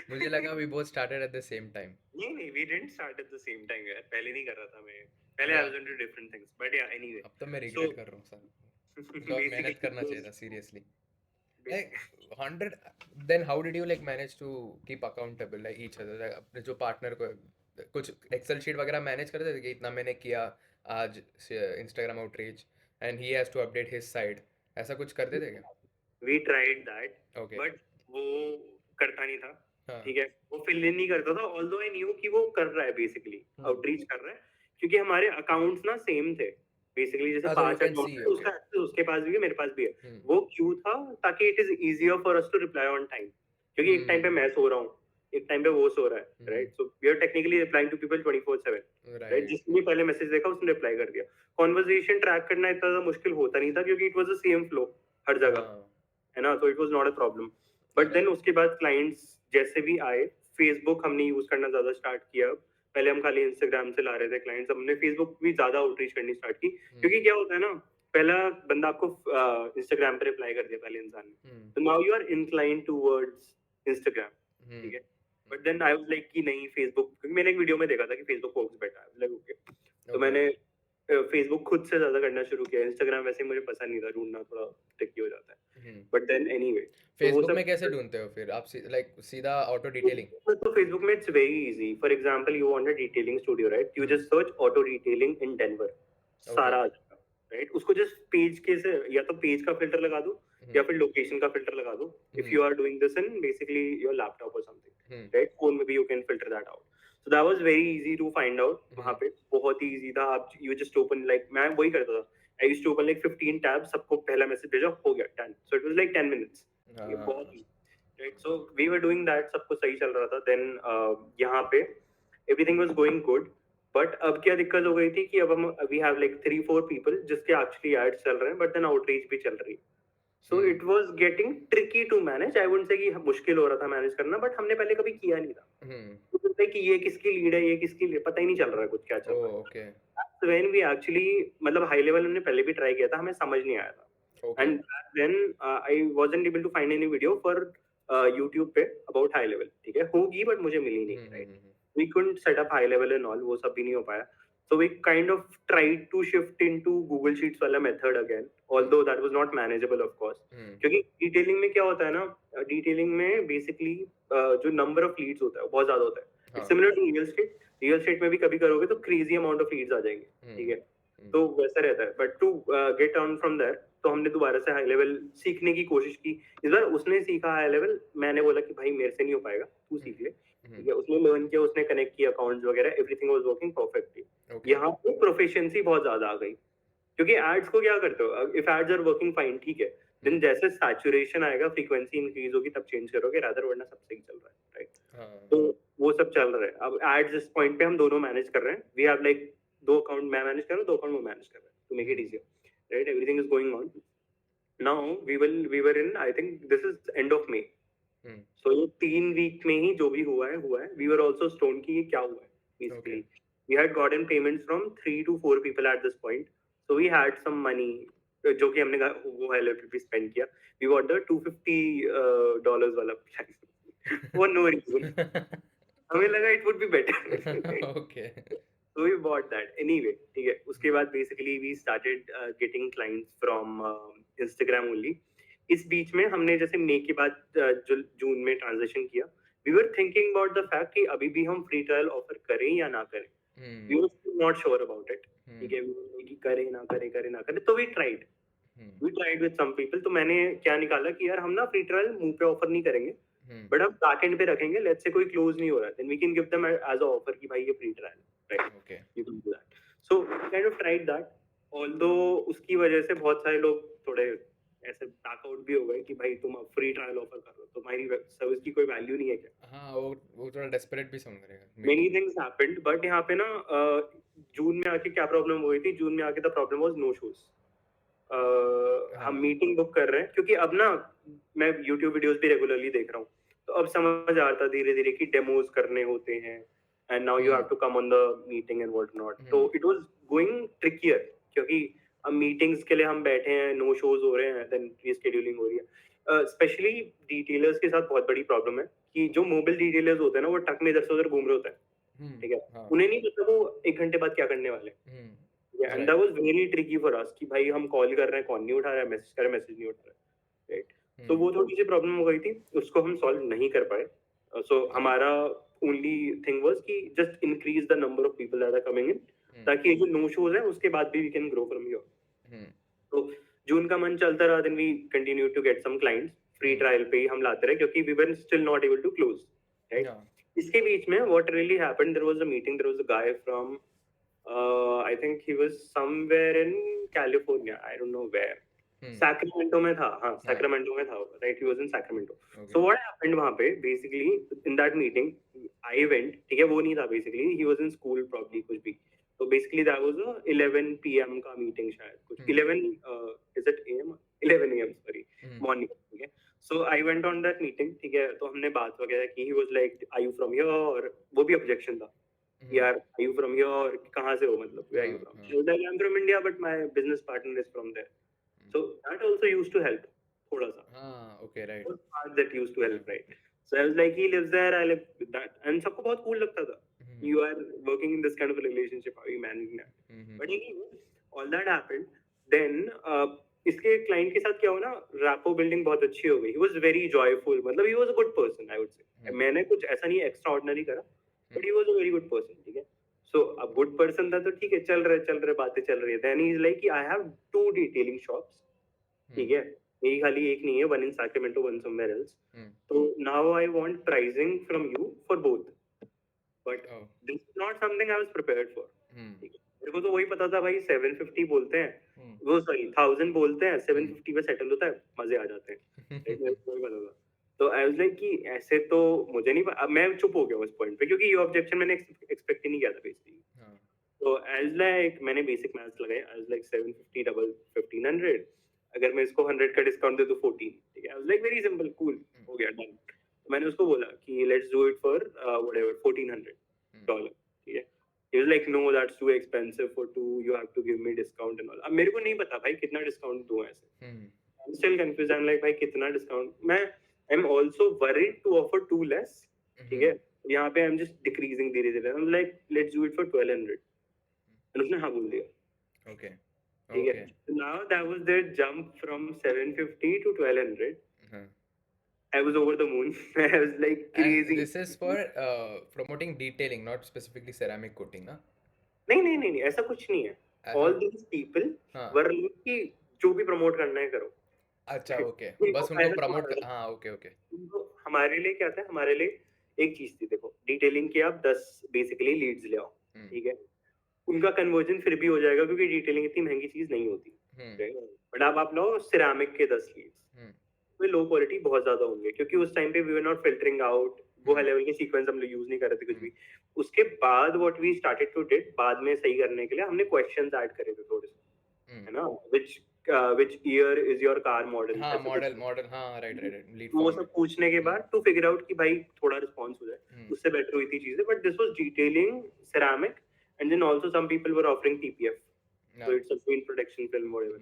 मुझे लगा we both started at the same time नहीं, we didn't start at the same time यार. पहले नहीं कर रहा था मैं. पहले I was into different things. But yeah, anyway. अब तो मैं रिग्रेट कर रहा हूँ सर बहुत मेहनत करना चाहिए था seriously like 100 then how did you like manage to keep accountable like each other like अपने जो पार्टनर को कुछ एक्सेल शीट वगैरह मैनेज करते थे कि इतना मैंने किया आज Instagram outreach and he has to update his side ऐसा कुछ करते थे क्या We tried that, okay but वो करता नहीं था. हाँ ठीक है, वो फिल इन नहीं करता था. ऑल्दो आई न्यू कि वो कर रहा है, बेसिकली आउटरीच कर रहा है, क्योंकि हमारे अकाउंट्स ना सेम थे. बेसिकली जैसे अच्छा, you 5 can अकाउंट see, है, okay. उसका access उसके पास भी है, मेरे पास भी है. हम्म, वो क्यों था, ताकि it is easier for us to reply on time, क्योंकि एक टाइम पे मैं सो रहा हूँ, एक टाइम पे वो सो रहा है. Right, so we are technically replying to people 24/7. Right, right जिसने पहले मैसेज देखा उसने रिप्लाई कर दिया. कॉन्वर्सेशन ट्रैक करना इतना ज्यादा मुश्किल होता नहीं था, क्योंकि it was the same flow हर जगह, हाँ है ना. तो it was not a problem. But then उसके बाद क्लाइंट्स जैसे भी आए, फेसबुक हमने यूज करना ज्यादा स्टार्ट किया. पहले हम खाली इंस्टाग्राम से ला रहे थे क्लाइंट्स, हमने फेसबुक भी ज्यादा आउटरीच करनी स्टार्ट की. क्योंकि क्या होता है ना, पहला बंदा आपको इंस्टाग्राम पे रिप्लाई कर दिया पहले इंसान ने, तो now you are inclined towards Instagram. ठीक है, but then I was like कि नहीं, फेसबुक, क्योंकि मैंने एक वीडियो में देखा था कि फेसबुक वर्क्स बेटर है, लाइक ओके. तो मैंने फेसबुक खुद से ज्यादा करना शुरू किया. इंस्टाग्राम वैसे मुझे पसंद नहीं था, ढूंढना थोड़ा ट्रिकी हो जाता है. बट देन एनीवे, फेसबुक में कैसे ढूंढते हो फिर आप लाइक सीधा ऑटो डिटेलिंग तो फेसबुक में it's very easy. For example, you want a detailing studio, right, you just search auto detailing in Denver, सारा आ जाएगा. राइट, उसको जस्ट पेज के से, या तो पेज का फिल्टर लगा दो या फिर लोकेशन का फिल्टर लगा दो. If you are doing this in basically your laptop और समथिंग, राइट, फोन में भी you can filter that out. So that was very easy to find out. वहां पे बहुत ही इजी था. आप यू जस्ट ओपन, लाइक मैं वही करता था, I used to open like 15 tabs, सबको पहला मैसेज भेजा, हो गया, done. So it was like 10 minutes. ये बहुत easy. Right, so we were doing that, सब कुछ सही चल रहा था. Then यहाँ पे everything was going good, but अब क्या दिक्कत हो गई थी कि अब हम we have like 3-4 people जिसके actually ads चल रहे हैं, but then outreach भी चल रही है. So it was getting tricky to manage. I wouldn't say कि मुश्किल हो रहा था मैनेज करना, but हमने पहले कभी किया नहीं था. तो कि ये किसकी लीड है, ये किसकी लीड, पता ही नहीं चल रहा है कुछ क्या चल रहा है. Okay That's when we actually, मतलब हाई लेवल हमने पहले भी ट्राई किया था, हमें समझ नहीं आया था. And then I wasn't able to find any video for YouTube पे about high level. ठीक है, होगी but मुझे मिली नहीं. Right, we couldn't set up high level and all, वो सब भी नहीं हो पाया. So we kind of tried to shift into Google Sheets वाला method again, although that was not manageable of course. क्योंकि डिटेलिंग में क्या होता है ना, डिटेलिंग में बेसिकली जो नंबर ऑफ लीड्स होता है वो बहुत ज्यादा होता है. Similar to real estate. Real estate में भी कभी करोगे तो क्रेजी अमाउंट ऑफ लीड्स आ जाएंगे. ठीक है, तो वैसा रहता है. But to get on from there, तो हमने दोबारा से हाई लेवल सीखने की कोशिश की. इस बार उसने सीखा हाई लेवल, मैंने बोला कि भाई मेरे से नहीं हो पाएगा, तू सीख ले. ठीक है, उसने लर्न किया, उसने कनेक्ट किया अकाउंट्स वगैरह, एवरीथिंग वाज वर्किंग परफेक्टली. यहाँ पे प्रोफिशिएंसी बहुत ज्यादा आ गई, क्योंकि एड्स को क्या करते हो, if ads are working fine, ठीक है, देन जैसे सैचुरेशन आएगा, फ्रीक्वेंसी इंक्रीज होगी, तब चेंज करोगे, रादर, वरना सब सही चल रहा है. तो वो सब चल रहा है। अब एट दिस पॉइंट पे हम दोनों मैनेज कर रहे हैं। वी हैव लाइक 2 अकाउंट मैं मैनेज कर रहा हूँ, 2 अकाउंट वो मैनेज कर रहा है to make it easier, right? Everything is going on. Now we were in, I think this is end of May. So ये 3 वीक में ही जो भी हुआ है। वी वर आल्सो स्टोन कि ये क्या हुआ है basically. We had gotten payments from 3 to 4 people at this point, so we had some money जो कि हमने वो LLP स्पेंड किया। वी गॉट द $250 वाला प्लान फॉर नो रीजन। हमें लगा it would be better. Okay So we bought that anyway, ठीक है। उसके बाद basically we started getting clients from Instagram only। इस बीच में हमने जैसे मई के बाद जून में ट्रांजेक्शन किया। We were thinking about the fact कि अभी भी हम फ्री ट्रायल ऑफर करें या ना करें। We were still not sure about it, ठीक है। We were like कि करें ना करें। तो we tried with some people। तो मैंने क्या निकाला कि यार हम ना फ्री ट्रायल मुंह पे ऑफर नहीं करेंगे, बट हम बैक एंड पे रखेंगे। लेट्स से कोई क्लोज नहीं हो रहा है, then we can give them as a offer कि भाई ये free trial, right? Okay You can do that. So kind of tried that. Although उसकी वजह से बहुत सारे लोग थोड़े ऐसे बैक आउट भी हो गए कि भाई तुम अब फ्री ट्रायल ऑफर कर रहे हो, तुम्हारी सर्विस की कोई वैल्यू नहीं है क्या? हाँ वो थोड़ा डेस्परेट भी समझ रहेगा Many things happened, but यहाँ पे ना जून में आके क्या प्रॉब्लम हुई थी? जून में आके the problem was no shows. हम मीटिंग बुक कर रहे हैं क्योंकि अब ना मैं यूट्यूब वीडियोस भी रेगुलरली देख रहा हूँ, तो अब समझ आता धीरे धीरे कि डेमोज करने होते हैं, and now you have to come on the meeting and what not। तो it was going trickier क्योंकि अब मीटिंग्स के लिए हम बैठे हैं, नो शोज हो रहे हैं, देन रीशेड्यूलिंग हो रही है। स्पेशली डिटेलर्स के साथ बहुत बड़ी प्रॉब्लम है कि जो मोबाइल डिटेलर्स होते हैं ना, वो टक में इधर से उधर घूम रहे होते हैं, ठीक है। उन्हें नहीं पता वो 1 घंटे बाद क्या करने वाले हैं। And that was very tricky for us कि भाई हम कॉल कर रहे हैं, कॉल नहीं उठा रहा है, मैसेज कर रहे हैं, मैसेज नहीं उठा रहा है, राइट? तो वो थोड़ी सी प्रॉब्लम हो गई थी, उसको हम सॉल्व नहीं कर पाए। सो हमारा ओनली थिंग वाज कि just increase the number of people that are coming in, ताकि ये जो नो शोज है उसके बाद भी we can grow from here. तो जून का मंथ चलता रहा, then we continue to get some clients. Free trial पे ही हम लाते रहे क्योंकि we were still not able to close, right? इसके बीच में what really happened, there was a meeting, there was a guy from I think he was somewhere in California, I don't know where। Sacramento में था, हाँ Sacramento में था, right? He was in Sacramento। So what happened वहाँ पे basically in that meeting, I went, ठीक है, वो नहीं था basically, he was in school probably कुछ भी। So basically that was a 11 PM का meeting शायद कुछ 11 is it AM? 11 AM sorry, morning, ठीक है। So I went on that meeting, ठीक है। तो हमने बात वगैरह की। He was like, are you from here? और वो भी objection था यार, are you from here? और कहाँ से हो, मतलब where are you from? He was like, I'm from India, but my business partner is from there। So that also used to help थोड़ा सा। हाँ okay right। That used to help, right? So I was like, he lives there, I live with that, and सबको बहुत cool लगता था। You are working in this kind of a relationship, how are you managing that? But anyway, all that happened, then इसके client के साथ क्या हुआ ना, रैपो बिल्डिंग बहुत अच्छी हो गई। He was very joyful, मतलब he was a good person, I would say। मैंने कुछ ऐसा नहीं एक्स्ट्रा ऑर्डिनरी करा, but he was a very good person, ठीक है। So अब good person था तो ठीक है, चल रहे बातें चल रही है। Then he is like, I have 2 detailing shops, ठीक है। मेरी खाली एक नहीं है, one in Sacramento, one somewhere else। तो now I want pricing from you for both, but this is not something I was prepared for। मेरे को तो वही पता था भाई 750 बोलते हैं, वो सॉरी 1000 बोलते हैं, 750 पे सेटल होता है, मजे आ जाते हैं, मेरे को वही पता था। तो आई वाज लाइक कि ऐसे तो मुझे नहीं, अब मैं चुप हो गया उस पॉइंट पे क्योंकि ये ऑब्जेक्शन मैंने एक्सपेक्ट ही नहीं किया था बेसिकली। तो आई वाज लाइक, मैंने बेसिक मैथ्स लगाए, आई वाज लाइक 750 डबल 1500, अगर मैं इसको 100 का डिस्काउंट दे दूं 14, ठीक है। I was like very simple, cool, हो गया, डन। तो मैंने उसको बोला कि let's do it for whatever $1400, ठीक है। He was like no that's too expensive for 2, you have to give me discount and all. अब मेरे को नहीं पता भाई कितना डिस्काउंट दूं ऐसे। I am still confuse, I am like भाई कितना डिस्काउंट। मैं I'm also worried to offer too less, ठीक है। यहाँ पे I'm just decreasing धीरे धीरे। I'm like, let's do it for 1200, and उसने हाँ बोल दिया। Okay, ठीक है। Now that was their jump from 750 to 1200। I was over the moon। I was like crazy। And this is for promoting detailing, not specifically ceramic coating, ना? नहीं, ऐसा कुछ नहीं है। All these people were like कि जो भी promote करना है करो। अच्छा ओके, बस उनको प्रमोट कर, हाँ ओके। हमारे लिए क्या था, हमारे लिए एक चीज थी, देखो डिटेलिंग के आप 10 बेसिकली लीड्स ले आओ, ठीक है। उनका कन्वर्जन फिर भी हो जाएगा क्योंकि डिटेलिंग इतनी महंगी चीज नहीं होती, बट आप लो सिरेमिक के 10 लीड्स, तो लो क्वालिटी बहुत ज्यादा होंगे क्योंकि उस टाइम पे we were not filtering out वो हाई लेवल के सीक्वेंस हम लोग यूज नहीं कर रहे थे कुछ भी। उसके बाद what we started to did, बाद में सही करने के लिए हमने क्वेश्चंस ऐड करे थे थोड़े से, है ना, which year is your car model, हाँ ऐसा कुछ। मॉडल हाँ राइट लीड वो फॉर्म सब पूछने के बाद टू फिगर आउट कि भाई थोड़ा रिस्पॉन्स हो जाए, में उससे बेटर हुई थी चीजें। But this was detailing ceramic and then also some people were offering TPF, so it's a paint protection film whatever,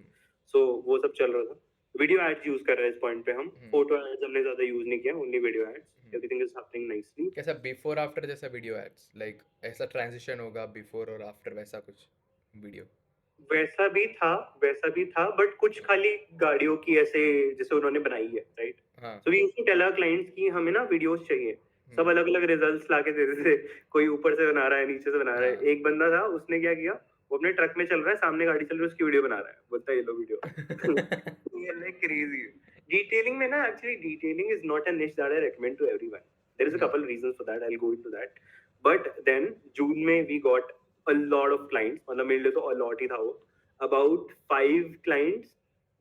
so वो सब चल रहा था। वीडियो एड्स यूज कर रहे हैं इस पॉइंट पे हम, फोटो एड्स हमने ज्यादा यूज नहीं किया, only video ads, everything is happening nicely. कैसा बिफोर आफ्टर जैसा वीडियो एड्स, लाइक ऐसा ट्रांजिशन होगा बिफोर और आफ्टर वैसा कुछ वीडियो? वैसा भी था बट कुछ खाली गाड़ियों की ऐसे जैसे उन्होंने बनाई है, राइट। हाँ so we used to tell our clients कि हमें ना वीडियोस चाहिए, सब अलग अलग रिजल्ट्स लाके देते थे, कोई ऊपर से बना रहा है, नीचे से बना रहा है। हाँ। एक बंदा था, उसने क्या किया, वो अपने ट्रक में चल रहा है, सामने गाड़ी चल रही है, उसकी वीडियो बना रहा है, बोलता है ये लो वीडियो। ये लाइक क्रेजी। डिटेलिंग में ना, actually detailing is not a niche that I recommend to everyone, there is a couple reasons for that, I will go into that. But then June में we got a lot of clients, मतलब मेरे लिए तो a lot ही था वो, about 5 clients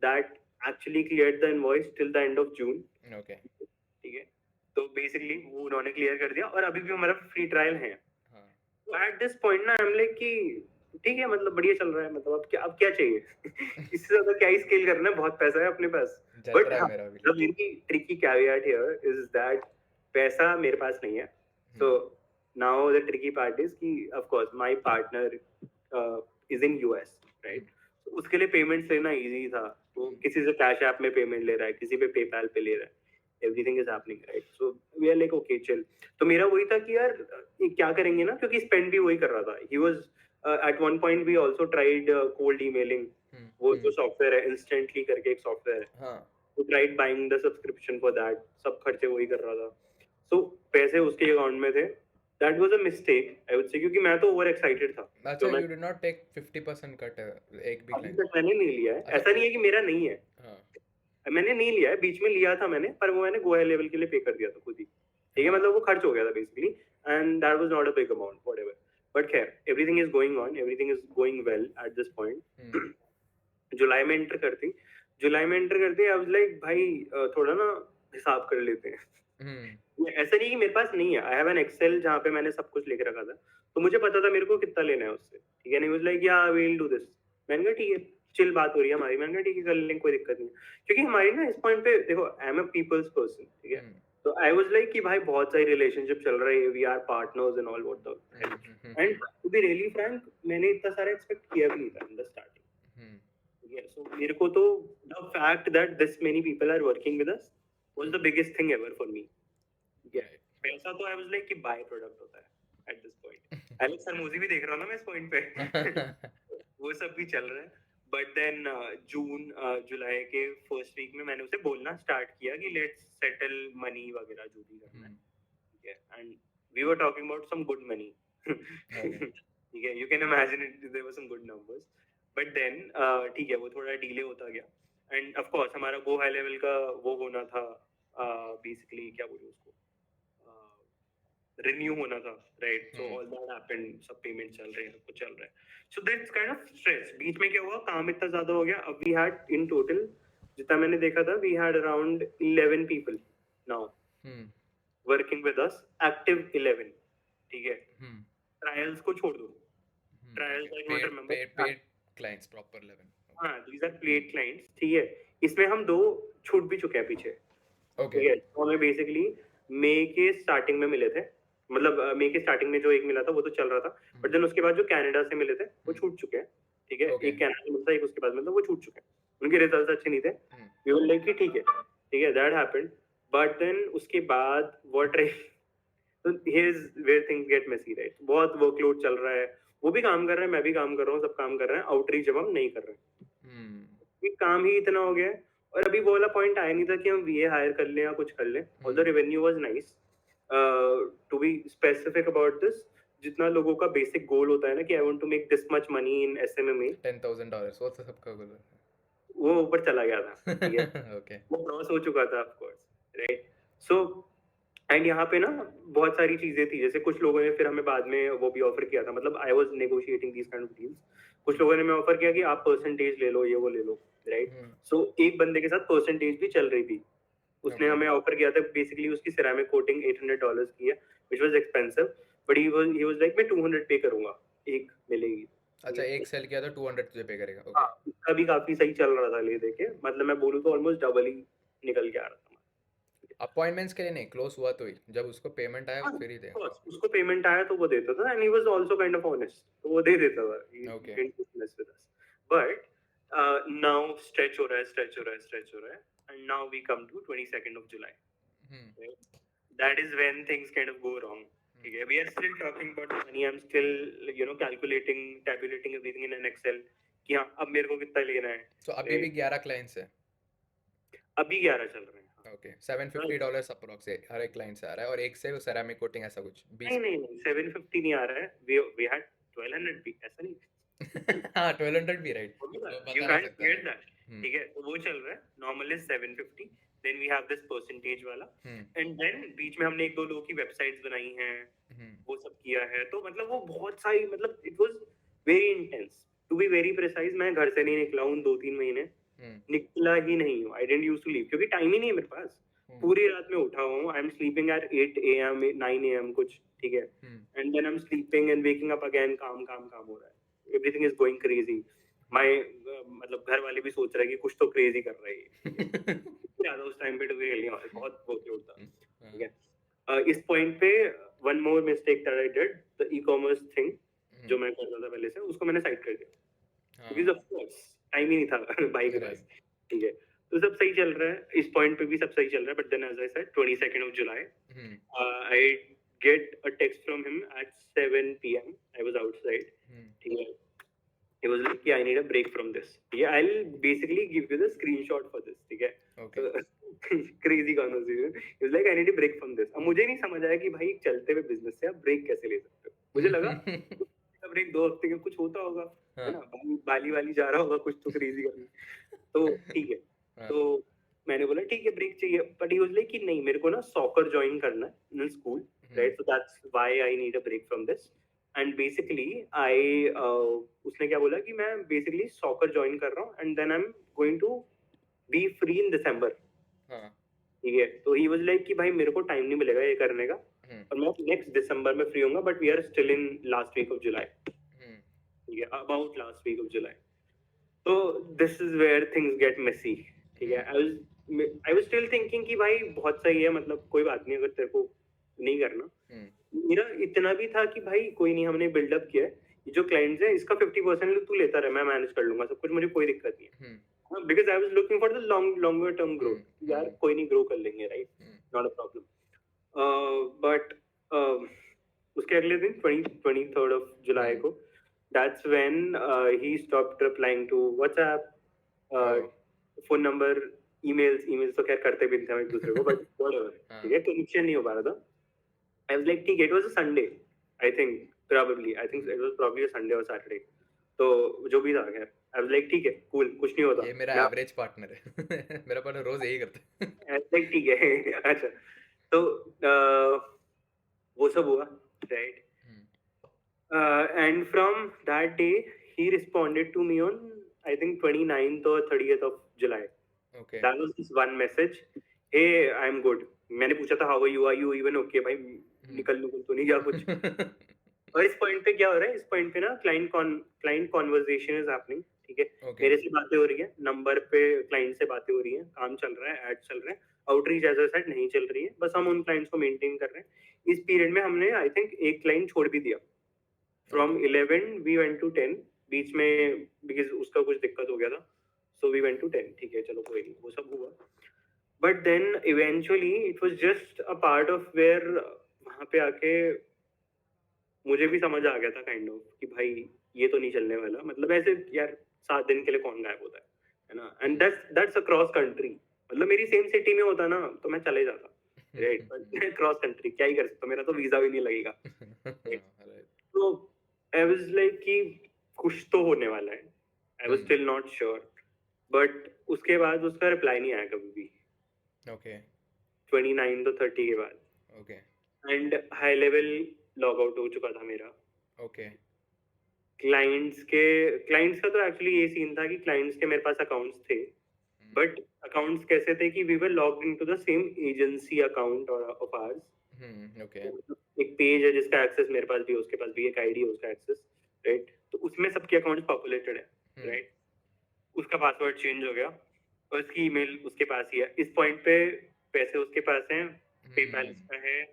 that actually cleared the invoice till the end of June, okay ठीक है। तो बेसिकली वो उन्होंने क्लियर कर दिया और अभी भी हमारा फ्री ट्रायल है। हाँ तो एट दिस पॉइंट ना हम लाइक कि ठीक है, मतलब बढ़िया चल रहा है, मतलब अब क्या चाहिए। इससे ज्यादा क्या ही स्केल करना है, बहुत पैसा है अपने पास। जल बट रहा है हाँ, मेरा भी। the very tricky caveat here is that पैसा मेरे पास नहीं है। So now the tricky part is कि of course my partner is in US, right? So उसके लिए पेमेंट्स लेना इजी था, वो किसी से कैश ऐप में पेमेंट ले रहा है, किसी पे पेपैल पे ले रहा है, everything is happening, right. So we are like okay chill. तो मेरा वही था कि यार ये क्या करेंगे ना, क्योंकि स्पेंड भी वही कर रहा था। He was at one point we also tried cold emailing, वो जो सॉफ्टवेयर है इंस्टेंटली करके एक सॉफ्टवेयर है, हाँ we tried buying the subscription for that, सब खर्चे वही कर रहा था। So पैसे उसके अकाउंट में थे, that was a mistake I would say, क्योंकि मैं तो ओवर एक्साइटेड था। अच्छा तो मैं you did not take 50% cut एक भी अभी क्लाइंट? तक मैंने नहीं लिया है, ऐसा नहीं है कि मेरा नहीं है, हाँ मैंने नहीं लिया है, बीच में लिया था मैंने, पर वो मैंने गोया लेवल के लिए पे कर दिया था खुद ही, ठीक है। मतलब वो खर्च हो गया था basically, and that was not a big amount whatever. But खैर everything is going on, everything is going well at this point. जुलाई में एंटर करती आई वाज लाइक भाई थोड़ा ना हिसाब कर लेते हैं। ऐसा नहीं कि मेरे पास नहीं है, आई हैव एन एक्सेल जहाँ पे मैंने सब कुछ लिख रखा था, तो मुझे पता था मेरे को कितना लेना है उससे, ठीक है। नहीं वाज लाइक या वी विल डू दिस, मैंने कहा ठीक है, चिल बात हो रही है हमारी, मैंने कहा ठीक है कर लेंगे, कोई दिक्कत नहीं। क्योंकि हमारी ना इस पॉइंट पे देखो, I am a people's person, ठीक है। तो आई वाज लाइक कि भाई बहुत सारी रिलेशनशिप चल रही है, we are partners and all what the, and to be really frank मैंने इतना सारा एक्सपेक्ट किया भी नहीं था इन द स्टार्टिंग, ठीक है। सो मेरे को तो the fact that this many people are working with us was the biggest thing ever for me. पैसा तो आई वाज लाइक कि बाय प्रोडक्ट होता है at this point. Alex Hormozi भी देख रहा हूं ना मैं इस पॉइंट पे। वो सब भी चल रहा है। बट देन जुलाई के फर्स्ट वीक में मैंने उसे बोलना स्टार्ट किया कि लेट्स सेटल मनी वगैरह जो भी करना है, ठीक है। And we were talking about some good money, ठीक है। You can imagine it, there were some good numbers. But then ठीक है, वो थोड़ा डिले होता गया, एंड ऑफ कोर्स हमारा गो हाई लेवल का वो होना था, बेसिकली क्या बोलूं उसको, रिन्यू होना था, right. So all that happened, सब पेमेंट चल रहे हैं, सब कुछ चल रहा है। So that's kind of stress. बीच में क्या हुआ, काम इतना ज्यादा हो गया, अब वी हैड इन टोटल जितना मैंने देखा था, we had around 11 people now working with us, active 11, ठीक है। ट्रायल्स को छोड़ दो, trials I don't remember, paid clients proper 11। हां, दीस आर पेड क्लाइंट्स, ठीक है। इसमें हम 2 छूट भी चुके हैं पीछे, ओके। ठीक है। तो हमें बेसिकली मई के स्टार्टिंग में मिले थे, मतलब मई के स्टार्टिंग में जो एक मिला था वो तो चल रहा था, बट देन उसके बाद जो कनाडा से मिले थे वो छूट चुके हैं, ठीक है। एक कनाडा से मिलता, एक उसके बाद मिलता, वो छूट चुके हैं, उनके रिजल्ट्स अच्छे नहीं थे। वी वर लाइक कि ठीक है, दैट हैपेंड। बट देन उसके बाद व्हाट रही, तो here is where things get messy, right. बहुत वर्कलोड चल रहा है, वो भी काम कर रहा है, मैं भी काम कर रहा हूँ, सब काम कर रहे हैं, आउटरीच अब हम नहीं कर रहे, काम ही इतना हो गया है। और अभी वो वाला पॉइंट आया नहीं था कि हम वीए हायर कर लें या कुछ कर लें, although revenue was nice. To be specific about this, जितना लोगों का बेसिक गोल होता है ना कि I want to make this much money in SMMA, $10,000 वो तो सबका गोल है। वो ऊपर चला गया था, ठीक है। ओके वो क्रॉस हो चुका था of course, right. So and यहाँ पे ना बहुत सारी चीजें थी, जैसे कुछ लोगों ने फिर हमें बाद में वो भी ऑफर किया था, मतलब I was negotiating these kind of deals. कुछ लोगों ने हमें ऑफर किया कि आप परसेंटेज ले लो, ये वो ले लो, राइट। सो एक बंदे के साथ परसेंटेज भी चल रही थी, उसने Okay. हमें ऑफर किया था, बेसिकली उसकी सिरेमिक कोटिंग $800 की है, which was expensive, but he was like मैं 200 पे करूंगा, एक मिलेगी। अच्छा, एक सेल किया तो 200 तुझे पे करेगा. हाँ, ओके. उसका भी काफी सही चल रहा था ले दे के, मतलब मैं बोलूँ तो ऑलमोस्ट डबल ही निकल के आ रहा था। अपॉइंटमेंट्स के लिए नहीं, क्लोज हुआ तो ही, जब उसको पेमेंट आया हाँ, फिर ही of देगा. course, उसको पेमेंट आया तो वो देता था, and he was also kind of honest, तो वो दे देता था, he Okay. didn't mess with us. But now stretch हो रहा है, stretch हो रहा है, and now we come to 22nd of July. Hmm. Right? That is when things kind of go wrong. ठीक है, we are still talking about money. I'm still, calculating, tabulating everything in an Excel. कि हाँ, अब मेरे को कितना लेना है. So अभी भी 11 क्लाइंट्स है. अभी 11 चल रहे हैं. ओके. $750 अप्रोक्स हर एक क्लाइंट से आ रहा है, और एक से सेरामिक कोटिंग ऐसा कुछ 20. नहीं, 750 नहीं आ रहा है. We had 1200 भी, ऐसा नहीं. हाँ, 1200 भी राइट. You बता can't नहीं सकता get है. that. ठीक है, तो वो चल रहा है. Normal is 750. Then we have this percentage वाला. And then बीच में हमने एक दो लोगों की वेबसाइट्स बनाई हैं, वो सब किया है. तो मतलब वो बहुत सारी, मतलब it was very intense. To be very precise, मैं घर से नहीं निकला हूँ 2-3 महीने. निकला ही नहीं हूँ. I didn't used to leave क्योंकि टाइम ही नहीं है मेरे पास. पूरी रात में उठा हुआ हूँ. I'm sleeping at 8 AM, 9 AM कुछ, ठीक है. And then I'm sleeping and waking up again. काम हो रहा है. Everything is going crazy. My मतलब घर वाले भी सोच रहे हैं कि कुछ तो क्रेजी कर रहा है ये. ज़्यादा उस टाइम पे तो रियली बहुत वर्कलोड था. ठीक है. इस पॉइंट पे one more mistake that I did, the e-commerce thing जो मैं कर रहा था पहले से, उसको मैंने साइड कर दिया. Because of course टाइम ही नहीं था भाई के पास. ठीक है, तो सब सही चल रहा है. इस पॉइंट पे भी सब सही चल रहा है. But then as I said, 22nd of July, I get a text from him at 7 PM. I was outside. ठीक है. He was like, I need a break from this. Yeah, I'll basically give you the screenshot for this. ठीक है. Okay. Crazy conversation. He was like, I need a break from this. अब मुझे नहीं समझ आया कि भाई चलते हुए बिजनेस से आप ब्रेक कैसे ले सकते हो. मुझे लगा ब्रेक 2 हफ्ते का कुछ होता होगा, है ना, बाली जा रहा होगा कुछ तो क्रेजी करने. तो ठीक है, तो मैंने बोला ठीक है ब्रेक चाहिए. बट ही वाज लाइक कि नहीं, मेरे को ना सॉकर ज्वाइन करना है in school, right. So that's why I need a break from this. And basically उसने क्या बोला कि मैं बेसिकली सॉकर ज्वाइन कर रहा हूँ, and then I am going to be free in December. ठीक है, तो ही वाज लाइक कि भाई मेरे को टाइम नहीं मिलेगा ये करने का, और मैं नेक्स्ट दिसंबर में फ्री होऊंगा. But we are still in last week of July. ठीक है, about last week of July. तो this is where things get messy. ठीक है, आई वाज स्टिल थिंकिंग कि भाई बहुत सही है, मतलब कोई बात नहीं अगर तेरे को नहीं करना. मेरा इतना भी था कि भाई कोई नहीं, हमने बिल्डअप किया है, जो क्लाइंट्स है इसका 50% तू लेता रहे, मैं मैनेज कर लूंगा सब कुछ, मुझे कोई दिक्कत नहीं है. Because I was looking for the longer term growth. यार कोई नहीं, ग्रो कर लेंगे, right, not a problem. But उसके अगले दिन 23rd of July को, that's when he stopped replying to WhatsApp, phone number, emails तो खैर करते भी थे हम एक दूसरे को, बट whatever. ठीक है, कनेक्शन नहीं हो पा रहा था. I was like ठीक है, it was a Sunday, I think it was probably a Sunday or Saturday. तो जो भी था खैर, I was like ठीक है, cool, कुछ नहीं होता. ये मेरा एवरेज पार्टनर है. मेरा पार्टनर रोज यही करता है. I was like ठीक है. अच्छा, तो वो सब हुआ, right? And from that day he responded to me on I think 29th or 30th of July. Okay. That was this one message. Hey, I'm good. मैंने पूछा था how are you even okay? भाई निकल तो नहीं गया कुछ. और इस पॉइंट पे क्या हो रहा है, इस पॉइंट पे ना क्लाइंट कॉन्वर्सेशन इज हैपनिंग. ठीक है, मेरे से बातें हो रही है, नंबर पे क्लाइंट से बातें हो रही हैं, काम चल रहा है, एड चल रहे हैं, आउटरीच एज अ सेट नहीं चल रही है, बस हम उन क्लाइंट्स को मेंटेन कर रहे हैं. इस पीरियड में हमने आई थिंक एक क्लाइंट छोड़ भी दिया. फ्रॉम 11 वी वेंट टू 10 बीच में, बिकॉज उसका कुछ दिक्कत हो गया था, सो वी वेंट टू 10. ठीक है, चलो कोई नहीं, वो सब हुआ. But then eventually it was just a part of where वहां पे आके मुझे भी समझ आ गया था काइंड ऑफ कि भाई ये तो नहीं चलने वाला. मतलब ऐसे यार 7 दिन के लिए कौन गायब होता है ना. And that's across country. मतलब मेरी सेम सिटी में होता ना तो मैं चले जाता, राइट. बट क्रॉस कंट्री क्या ही कर सकता, मेरा तो वीजा भी नहीं लगेगा. तो आई वाज लाइक कि कुछ तो होने वाला है. I was still not sure. But उसके बाद उसका रिप्लाई नहीं आया कभी भी. ओके. 29 तो 30 के बाद. Okay. And high level log out हो चुका था मेरा. ओके. क्लाइंट्स का तो एक्चुअली ये सीन था कि क्लाइंट्स के मेरे पास अकाउंट्स थे, बट अकाउंट्स कैसे थे कि we were logged into the same agency account of ours. Okay एक पेज है जिसका एक्सेस मेरे पास भी है, उसके पास भी एक आईडी है उसका एक्सेस, राइट. तो उसमें सबके अकाउंट्स पॉपुलेटेड है, राइट. उसका पासवर्ड चेंज हो गया और उसकी ईमेल उसके पास ही है. इस पॉइंट पे पैसे उसके पास हैं, पेपैल उसका है,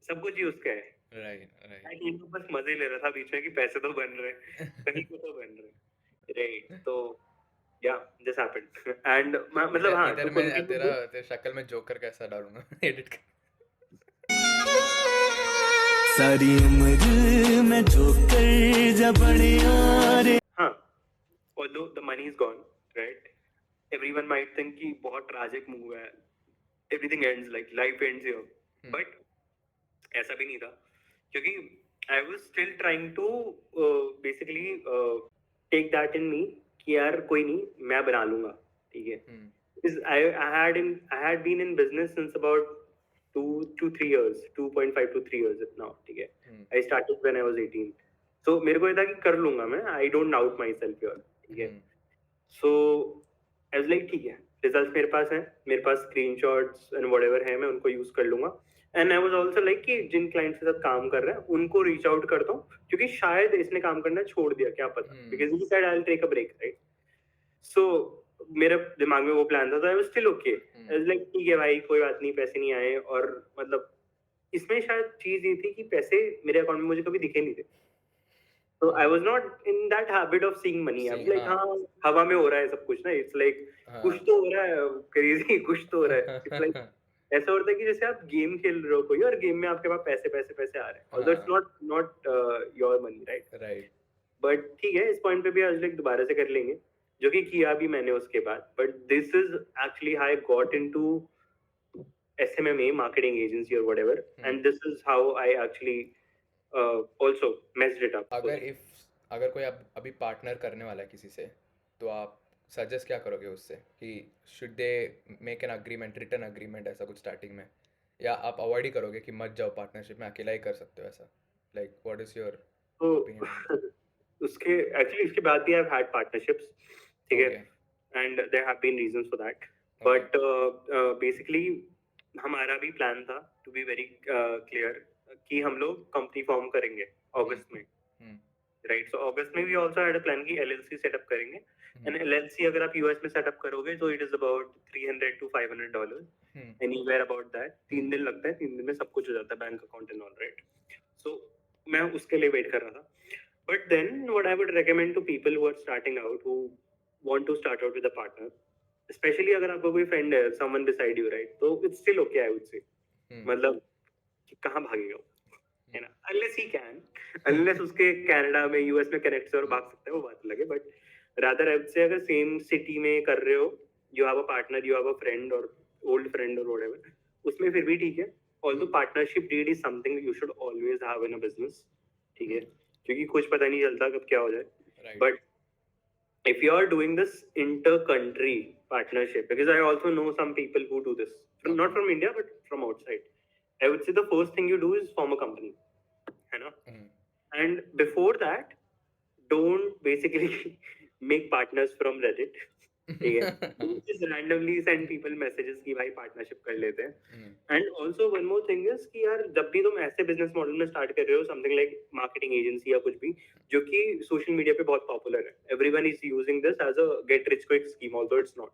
सब कुछ ही उसका है. राइट राइट मैं इन बस मजे ले रहा था बीच में कि पैसे तो बन रहे हैं, कहीं को तो बन रहे हैं, राइट. तो या दिस हैपेंड एंड मतलब हाँ इधर to मैं continue तेरा this, तेरे शक्ल में जोकर कैसा डालूंगा एडिट कर सारी उम्र मैं जोकर जब बड़े यारे हाँ, although the money is gone, right? Everyone might think कि बहुत tragic move है, everything ends, like life ends here, but ऐसा भी नहीं था, क्योंकि I was still trying to basically take that in me कि यार कोई नहीं, मैं बना लूंगा, ठीक है. Because I had been in business since about 2 to 3 years, 2.5 to 3 years now, ठीक है. I started when I was 18. So मेरे को ये था कि कर लूंगा मैं, I don't doubt myself here, ठीक है. So I was like ठीक है, रिजल्ट मेरे पास है, मेरे पास स्क्रीनशॉट्स एंड व्हाटएवर है, मैं उनको यूज कर लूंगा. And I was also like कि जिन क्लाइंट्स के साथ काम कर रहे हैं उनको रीच आउट करता हूँ, क्योंकि शायद इसने काम करना छोड़ दिया, क्या पता, because he said I will take a break, right. So मेरे दिमाग में वो प्लान था, तो I was still okay. I was like ठीक है भाई, कोई बात नहीं, पैसे नहीं आए. और मतलब इसमें शायद चीज ये थी कि पैसे मेरे अकाउंट में मुझे कभी दिखे नहीं थे. So I was not in that habit of seeing money. I was like, हाँ हवा में हो रहा है सब कुछ ना. It's like कुछ तो हो रहा है, crazy कुछ तो हो रहा है. It's like ऐसा होता है कि जैसे आप गेम खेल रहे हो कोई, और गेम में आपके पास पैसे पैसे पैसे आ रहे हैं. Although it's not your money, right? Right But ठीक है, इस पॉइंट पे भी आज लाइक दोबारा से कर लेंगे, जो कि किया भी मैंने उसके बाद. But this is actually how I got into SMMA marketing agency or whatever, and this is how I actually also messed it up. अगर कोई अभी पार्टनर करने वाला है किसी से, तो आप सजेस्ट क्या करोगे उससे कि should they make an agreement, written agreement, ऐसा कुछ स्टार्टिंग में, या आप अवॉइड ही करोगे कि मत जाओ पार्टनरशिप में, अकेला ही कर सकते हो ऐसा? लाइक व्हाट इज योर तो उसके एक्चुअली इसके बाद भी आई हैव हैड पार्टनरशिप्स, ठीक है, and there have been reasons for that. But basically हमारा भी प्लान था, टू बी वेरी क्लियर, कि हम लोग कंपनी फॉर्म करेंगे अगस्त में, राइट. सो अगस्त में भी आल्सो हैड अ प्लान कि LLC सेटअप करेंगे. एंड LLC अगर आप यूएस में सेटअप करोगे तो it is about $300 to $500, anywhere about that. 3 दिन लगता है, 3 दिन में सब कुछ हो जाता है, bank account and all, right. So मैं उसके लिए वेट कर रहा था. But then what I would recommend to people who are starting out, who want to start out with a partner, specially अगर आपका कोई फ्रेंड है, समवन बिसाइड यू, राइट, तो it's still okay, I would say. मतलब कहाँ भागेगा वो, है ना, अनलेस ही कैन, अनलेस उसके कनाडा में, यूएस में कनेक्ट से और भाग सकता है, वो बात लगे. बट रादर आई वुड से अगर सेम सिटी में कर रहे हो, you have a partner, you have a friend और ओल्ड फ्रेंड और व्हाटएवर, उसमें फिर भी ठीक है. Although partnership deed is something you should always have in a business, ठीक है, क्योंकि कुछ पता नहीं चलता कब क्या हो जाए. But if you are doing this inter-country partnership, because I also know some people who do this, not from India but from outside, I would say the first thing you do is form a company, you know. And before that, don't basically make partners from Reddit. Just randomly send people messages कि भाई partnership कर लेते हैं. And also one more thing is कि यार जब भी तुम ऐसे बिजनेस मॉडल में स्टार्ट कर रहे हो, समथिंग लाइक मार्केटिंग एजेंसी या कुछ भी, जो कि सोशल मीडिया पे बहुत पॉपुलर है, everyone is using this as a get rich quick scheme, although it's not,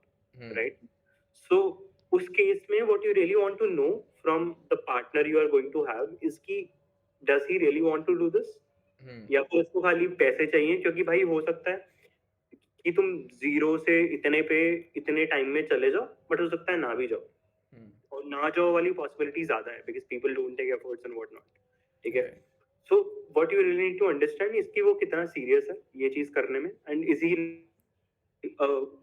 right. So उस केस में what you really want to know from the partner you are going to have is कि does he really want to do this, या फिर उसको खाली पैसे चाहिए. क्योंकि भाई हो सकता है कि तुम जीरो से इतने पे इतने टाइम में चले जाओ, बट हो सकता है ना भी जाओ, और ना जाओ वाली पॉसिबिलिटी ज्यादा है, because people don't take efforts and what not, ठीक है. So what you really need to understand इसकी वो कितना सीरियस है ये चीज करने में, and is he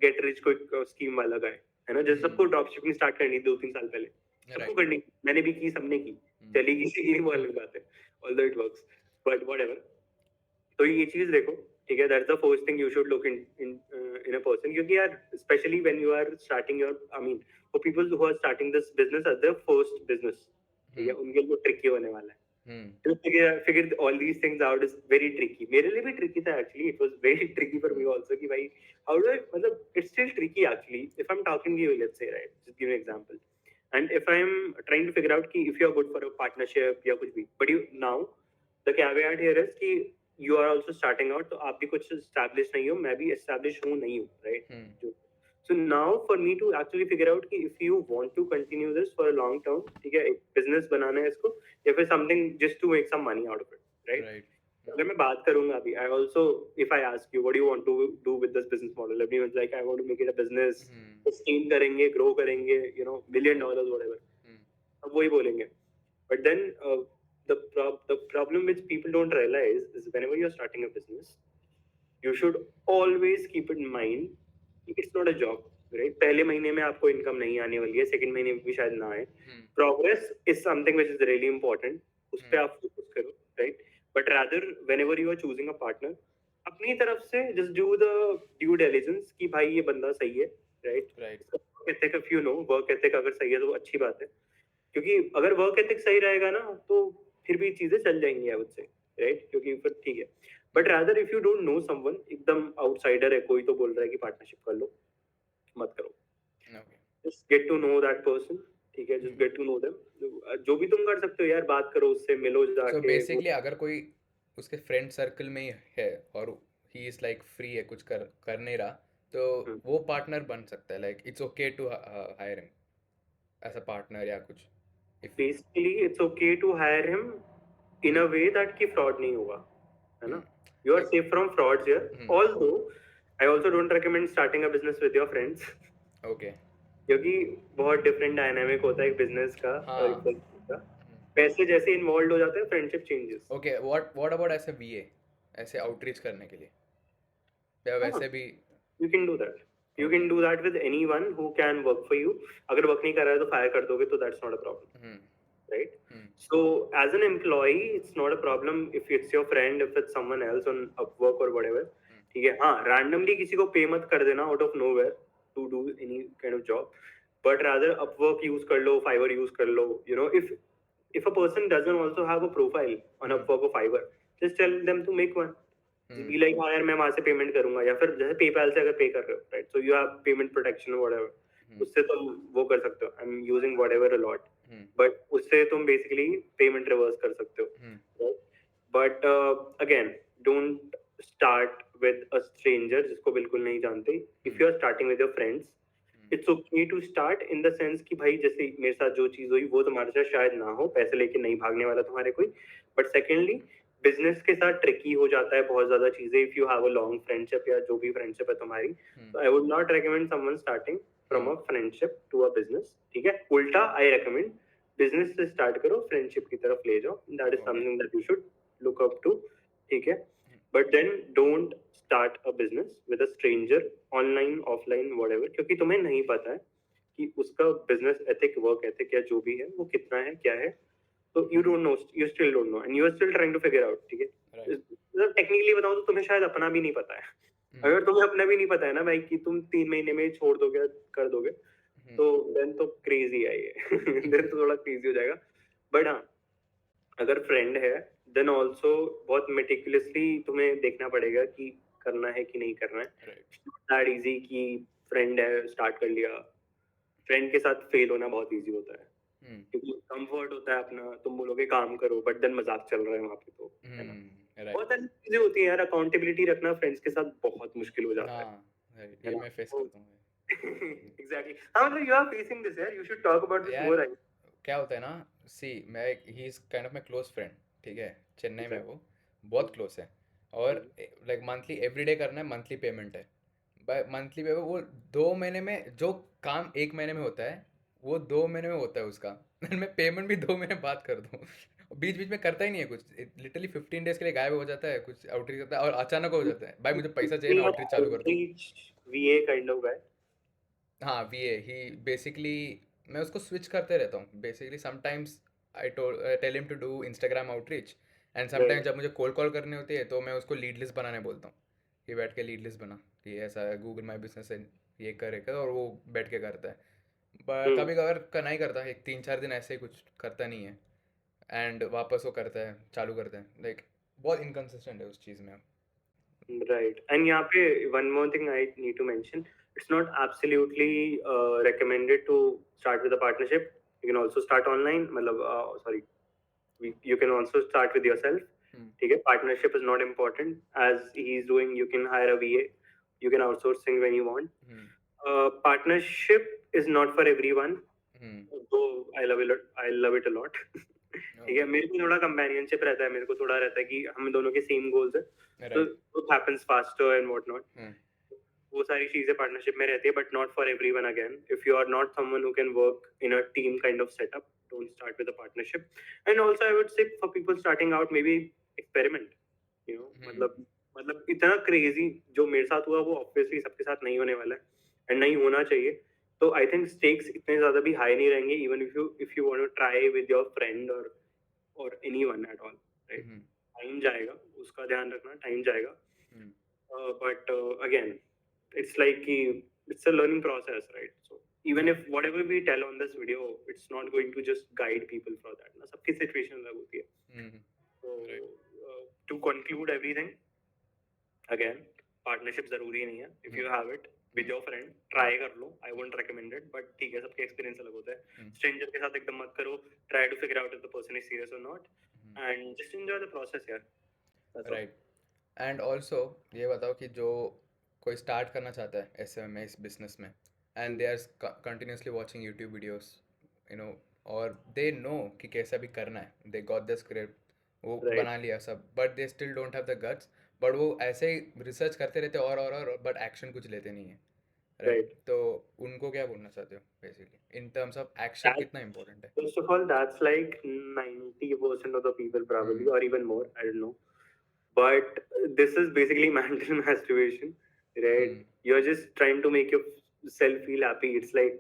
get rich quick scheme वाला गाय, है ना. जैसे सबको ड्रॉप शिपिंग स्टार्ट करनी 2-3 साल पहले, सबको करनी, मैंने भी की, सबने की, चली किसी वो अलग बात है, although it works, but whatever. तो ये चीज देखो, ठीक है, that's the first thing you should look in a person. क्योंकि यार specially when you are starting your, I mean for people who are starting this business as their first business, ठीक है, उनके लिए ट्रिकी होने वाला है. Tricky figure all these things out is very tricky. मेरे लिए भी tricky था actually. It was very tricky for me also कि भाई how do I मतलब it's still tricky actually. If I'm talking to you, let's say, right, just give me an example. And if I'm trying to figure out कि if you're good for a partnership या कुछ भी, but you now the caveat here is कि you are also starting out, तो आप भी कुछ established नहीं हो, मैं भी established हूँ नहीं हूँ, right? So now for me to actually figure out कि if you want to continue this for a long term, ठीक है, एक business बनाना है इसको, या फिर something just to make some money out of it, right? Right. अगर मैं बात करूंगा अभी, I also, if I ask you, what do you want to do with this business model? Everyone's like, I want to make it a business, sustain करेंगे, grow करेंगे, you know, $1 million, whatever. अब वही बोलेंगे. But then the problem which people don't realize is whenever you're starting a business, you should always keep in mind it's not a job, right? पहले महीने में आपको income नहीं आने वाली है, सेकंड महीने में भी शायद ना आए. Progress is something which is really important. उस पे आप फोकस करो, right? But rather, whenever you are choosing a partner, अपनी तरफ से just do the due diligence कि भाई ये बंदा सही है, right? Work ethic, if you know, work ethic अगर सही है तो अच्छी बात है, क्योंकि अगर work ethic सही रहेगा ना तो फिर भी चीजें चल जाएंगी, I would say, right? क्योंकि फिर ठीक है. But rather, if you don't know someone, एकदम outsider है, कोई तो बोल रहा है कि partnership कर लो, मत करो. Just get to know that person, ठीक है? Just get to know them. जो भी तुम कर सकते हो यार, बात करो उससे, मिलो जाके. So basically अगर कोई उसके फ्रेंड सर्कल में ही है और he is like free है, कुछ कर नहीं रहा, तो वो पार्टनर बन सकता है. Like it's okay to hire him as a partner या कुछ. Basically, it's okay to hire him in a way that कि fraud नहीं होगा, है ना? You are safe from frauds here. Although I also don't recommend starting a business with your friends. Okay. क्योंकि बहुत different dynamic होता है एक business का और एक friendship का. पैसे जैसे involved हो जाते हैं, friendship changes. Okay, what about ऐसे VA, ऐसे outreach करने के लिए? या वैसे भी You can do that. You can do that with anyone who can work for you. अगर work नहीं कर रहा है तो fire कर दोगे तो that's not a problem. Right? So as an employee, it's not a problem if it's your friend, if it's someone else on Upwork or whatever. ठीक है, हाँ, randomly किसी को pay मत कर देना out of nowhere to do any kind of job, but rather Upwork use कर लो, Fiverr use कर लो. You know, if a person doesn't also have a profile on Upwork or Fiverr, just tell them to make one. Be like, हाँ यार मैं वहाँ से payment करूंगा, या फिर जैसे PayPal से अगर पे कर रहे हो, right? So you have payment protection or whatever. उससे तुम वो कर सकते हो. I'm using whatever a lot. But उससे तुम basically payment reverse कर सकते हो, right? But again, don't start with a stranger जिसको बिल्कुल नहीं जानते. If you are starting with your friends, it's okay to start in the sense कि भाई जैसे मेरे साथ जो चीज हुई वो तुम्हारे साथ शायद ना हो, पैसे लेके नहीं भागने वाला तुम्हारे कोई. But secondly, बिजनेस के साथ ट्रिकी हो जाता है बहुत ज्यादा चीजें. If you have a long friendship या जो भी फ्रेंडशिप है तुम्हारी, तो I would not recommend someone starting from a friendship to a business. ठीक है, उल्टा आई रेकमेंड बिजनेस से स्टार्ट करो, फ्रेंडशिप की तरफ ले जाओ. That is something that you should look up to. ठीक है, but then don't start a business with a stranger, online offline whatever, क्योंकि तुम्हें नहीं पता है कि उसका बिजनेस एथिक, वर्क एथिक या जो भी है वो कितना है, क्या है. So you don't know, you still don't know, and you are still trying to figure out. ठीक है, मतलब टेक्निकली बताऊं तो तुम्हें शायद अपना भी नहीं पता है. अगर तुम्हें अपना भी नहीं पता है ना भाई कि तुम 3 महीने में छोड़ दोगे, कर दोगे, तो देन तो क्रेजी है ये. देन तो थोड़ा क्रेजी हो जाएगा. बट हाँ, अगर फ्रेंड है देन ऑल्सो बहुत मेटिकुलसली तुम्हें देखना पड़ेगा कि करना है कि नहीं करना है. दैट इजी कि फ्रेंड है, स्टार्ट कर लिया. फ्रेंड के साथ फेल होना बहुत इजी होता है, क्योंकि कंफर्ट होता है अपना. तुम बोलोगे काम करो, बट देन मजाक चल रहा है वहाँ पे, तो है ना. बहुत सारी चीजें होती है यार. अकाउंटेबिलिटी रखना फ्रेंड्स के साथ बहुत मुश्किल हो जाता है. ये मैं फेस करता हूँ. एग्जैक्टली. हाँ, मतलब यू आर फेसिंग दिस यार. You should talk about this more. क्या होता है ना, सी मैं, he is kind of my close friend. ठीक है, चेन्नई में वो बहुत क्लोज है, और लाइक मंथली एवरीडे करना है, मंथली पेमेंट है. बाय मंथली पे वो 2 महीने में जो काम 1 महीने में होता है वो 2 महीने में होता है उसका. मैं पेमेंट भी 2 महीने बाद कर दूँ. बीच बीच में करता ही नहीं है कुछ. लिटरली 15 डेज के लिए गायब हो जाता है, कुछ आउटरीच करता है और अचानक हो जाता है, भाई मुझे पैसा चाहिए, मैं आउटरीच चालू कर दूँ. VA kind of guy. हाँ, VA ही बेसिकली. मैं उसको स्विच करते रहता हूँ basically. Sometimes I tell him to do Instagram outreach, and sometimes जब मुझे कोल्ड कॉल करनी होती है तो मैं उसको लीड लिस्ट बनाने बोलता हूँ कि बैठ के लीड लिस्ट बना कि ऐसा गूगल माई बिजनेस है, ये करेगा, और वो बैठ के करता है. बट कभी कभार नहीं करता, एक 3-4 दिन ऐसे ही कुछ करता नहीं है. एंड वापस वो करता है, चालू करते हैं, लाइक बहुत इनकंसिस्टेंट है उस चीज़ में. Right. And यहाँ पे one more thing I need to mention, it's not absolutely recommended to start with a partnership. You can also start online. मतलब sorry, you can also start with yourself. ठीक है. Partnership is not important. As he's doing, you can hire a VA. You can outsource things when you want. Partnership is not for everyone. Though I love it a lot. ठीक है. मेरे को थोड़ा companionship रहता है. मेरे को थोड़ा रहता है कि हम दोनों के same goals है. So it happens faster and whatnot. वो सारी चीजें पार्टनरशिप में रहती है, but not for everyone again. If you are not someone who can work in a team kind of setup, don't start with a partnership. And also I would say for people starting out, maybe experiment. You know, मतलब इतना crazy जो मेरे साथ हुआ वो obviously सबके साथ नहीं होने वाला है, and नहीं होना चाहिए. तो I think stakes इतने ज़्यादा भी high नहीं रहेंगे, even if you want to try with your friend or anyone at all, right? Time जाएगा, उसका ध्यान रखना, टाइम जाएगा. But again, it's like it's a learning process, right? So even if whatever we tell on this video, it's not going to just guide people for that. ना सबकी situation अलग होती है. So to conclude everything, again, partnership जरूरी नहीं है. If you have it with your friend, try कर लो. I won't recommend it, but ठीक है, सबके experience अलग होता है. Stranger के साथ एकदम मत करो. Try to figure out if the person is serious or not, and just enjoy the process, यार. राइट. एंड ऑल्सो ये बताओ कि जो कोई स्टार्ट करना चाहता है SMM में, इस बिजनेस में, and they are continuously watching YouTube videos, you know, और दे नो कि कैसा भी करना है, दे गॉट द स्क्रिप्ट, वो बना लिया सब, but they still don't have the guts, but वो ऐसे ही रिसर्च करते रहते और बट एक्शन कुछ लेते नहीं है. राइट. तो उनको क्या बोलना चाहते हो basically in terms of action कितना इंपॉर्टेंट है? First of all, that's like 90% of the people probably, or even more, I don't know. But this is basically mental masturbation, right? You're just trying to make yourself feel happy. It's like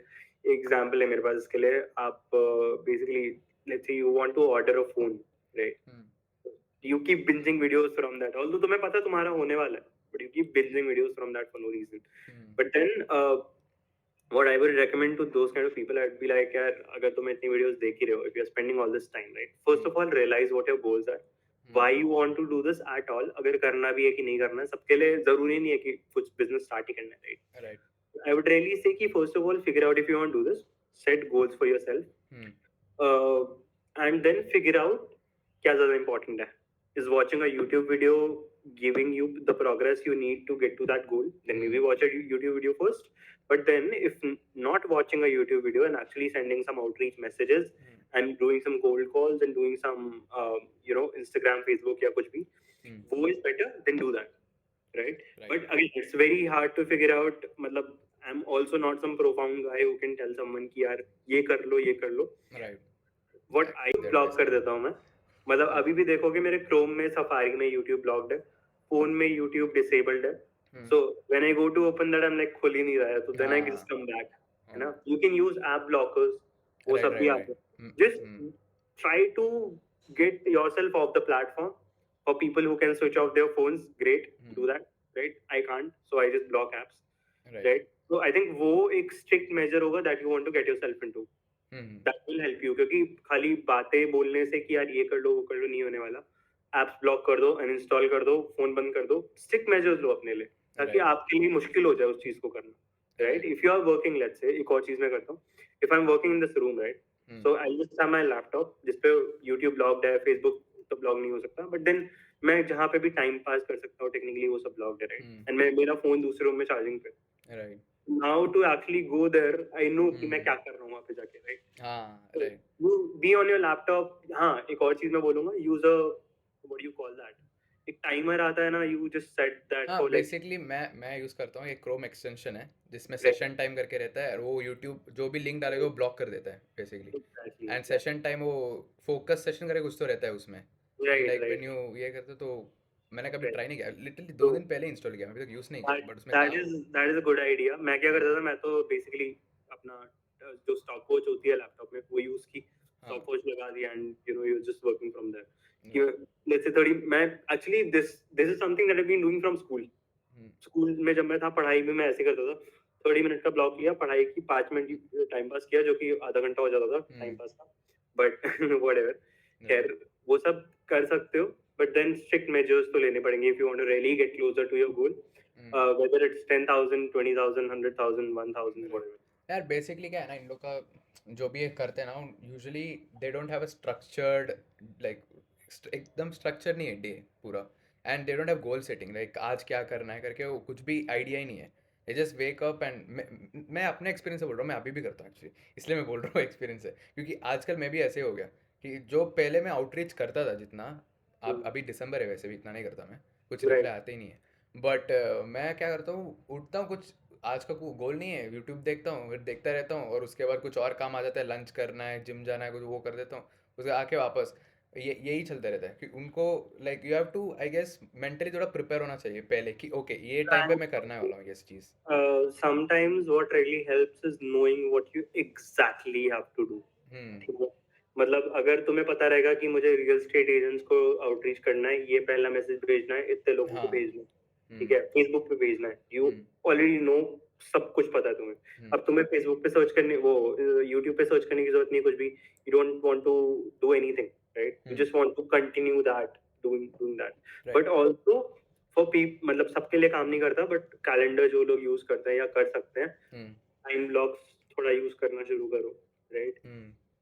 example है मेरे पास इसके लिए. आप basically, let's say you want to order a phone, right? You keep binging videos from that. Although तुम्हें पता तुम्हारा होने वाला है, but you keep binging videos from that for no reason. But then what I would recommend to those kind of people, I'd be like, यार अगर तुम इतनी videos देख ही रहे हो, if you're spending all this time, right? First of all, realize what your goals are. Why you want to do this at all? अगर करना भी है कि नहीं करना है, सबके लिए जरूरी नहीं है कि कुछ business start ही करना है, right? Right. I would really say कि first of all, figure out if you want to do this. Set goals for yourself. And then figure out क्या ज़्यादा important है. Is watching a YouTube video giving you the progress you need to get to that goal? Then maybe watch a YouTube video first. But then if not watching a YouTube video and actually sending some outreach messages and doing some cold calls and doing some Instagram, Facebook या कुछ भी, वो is better, then do that, right? But again, it's very hard to figure out. मतलब I'm also not some profound guy who can tell someone कि यार ये कर लो. Right. What I block कर देता हूँ मैं. मतलब अभी भी देखोगे मेरे Chrome में, Safari में YouTube blocked है, phone में YouTube disabled है. So when I go to open that, I'm like खुल ही नहीं रहा है. So then I just come back. है ना? You can use app blockers. वो सब भी आते हैं. Just try to get yourself off the platform. For people who can switch off their phones, great, do that. Right? I can't, so I just block apps. Right? So I think वो एक strict measure होगा that you want to get yourself into. That will help you, क्योंकि खाली बातें बोलने से कि यार ये कर लो वो कर लो नहीं होने वाला. Apps block कर दो, uninstall कर दो, phone बंद कर दो. Strict measures लो अपने लिए, ताकि आपके लिए मुश्किल हो जाए उस चीज को करना. Right? If you are working, let's say, एक और चीज मैं करता हूँ. If I'm working in this room, right? So I just have my laptop जिसपे YouTube blocked है, Facebook तो block नहीं हो सकता. But then मैं जहाँ पे भी time pass कर सकता हूँ technically वो सब blocked है, right? And मेरा phone दूसरे room में charging पे. Right. Now to actually go there, I know कि मैं क्या कर रहा हूँ वहाँ पे जाके, right? हाँ, right. You be on your laptop. हाँ, एक और चीज मैं बोलूँगा, use a, what do you call that? एक टाइमर आता है ना, you just set that. हाँ, बेसिकली मैं यूज करता हूँ, एक क्रोम एक्सटेंशन है जिसमें सेशन टाइम करके रहता है, और वो यूट्यूब जो भी लिंक डालेगा वो ब्लॉक कर देता है बेसिकली. एंड सेशन टाइम वो फोकस सेशन करके कुछ तो रहता है उसमें. लाइक व्हेन यू ये करते तो मैंने कभी ट्राई नहीं किया, लिटरली 2 दिन पहले इंस्टॉल किया, अभी तक यूज नहीं किया, बट उसमें that is a good idea. मैं क्या करता था, मैं तो बेसिकली अपना जो स्टॉप वॉच होती है लैपटॉप में वो यूज की, स्टॉप वॉच लगा दिया, and you just working from there. Let's say 30 मैं actually this is something that I have been doing from school में. जब मैं था पढ़ाई में मैं ऐसे करता था, 30 मिनट का ब्लॉक लिया, पढ़ाई की 5 मिनट की टाइम पास किया, जो कि आधा घंटा हो जाता था टाइम पास का, बट व्हाटएवर. खैर वो सब कर सकते हो, बट देन स्ट्रिक्ट मेजर्स तो लेने पड़ेंगे if you want to really get closer to your goal, whether it's 10,000 20,000 100,000 1,000 whatever. यार बेसिकली क्या है ना, इन लोग का जो भी ये करते हैं ना, usually they don't have a structured, like एकदम स्ट्रक्चर नहीं है डे पूरा, and they don't have goal setting, like आज क्या करना है करके वो कुछ भी आइडिया ही नहीं है। They just wake up and मैं अपने एक्सपीरियंस से बोल रहा हूँ, मैं अभी भी करता हूँ एक्चुअली, इसलिए मैं बोल रहा हूँ एक्सपीरियंस है, क्योंकि आजकल मैं भी ऐसे हो गया कि जो पहले मैं आउटरीच करता था जितना, अब अभी दिसंबर है वैसे भी इतना नहीं करता मैं, कुछ Right. रिप्लाई आते ही नहीं है, बट मैं क्या करता हूँ, उठता हूँ, कुछ आज का कोई गोल नहीं है, यूट्यूब देखता हूँ, फिर देखता रहता हूँ, और उसके बाद कुछ और काम आ जाता है, लंच करना है, जिम जाना है, कुछ वो कर देता हूँ, उसके आके वापस यही चलता रहता है कि उनको, like you have to I guess mentally थोड़ा प्रिपेयर होना चाहिए पहले कि ओके ये टाइम पे मैं करने वाला हूँ ये चीज़। Sometimes what really helps is knowing what you exactly have to do. ठीक है, मतलब अगर तुम्हें पता रहेगा कि मुझे रियल स्टेट एजेंट्स को आउटरीच करना है, ये पहला मैसेज भेजना है, इतने लोगों को हाँ। भेजना है, ठीक है, फेसबुक पे भेजना है, यू ऑलरेडी नो, सब कुछ पता है तुम्हें। अब तुम्हें फेसबुक पे सर्च करने, वो यूट्यूब पे सर्च करने की जरूरत नहीं है कुछ भी, you don't want to do anything, right, you just want to continue that, doing that, but also for people, मतलब सबके लिए काम नहीं करता, बट कैलेंडर जो लोग यूज करते हैं या कर सकते हैं, टाइम ब्लॉक्स थोड़ा यूज करना शुरू करो, राइट,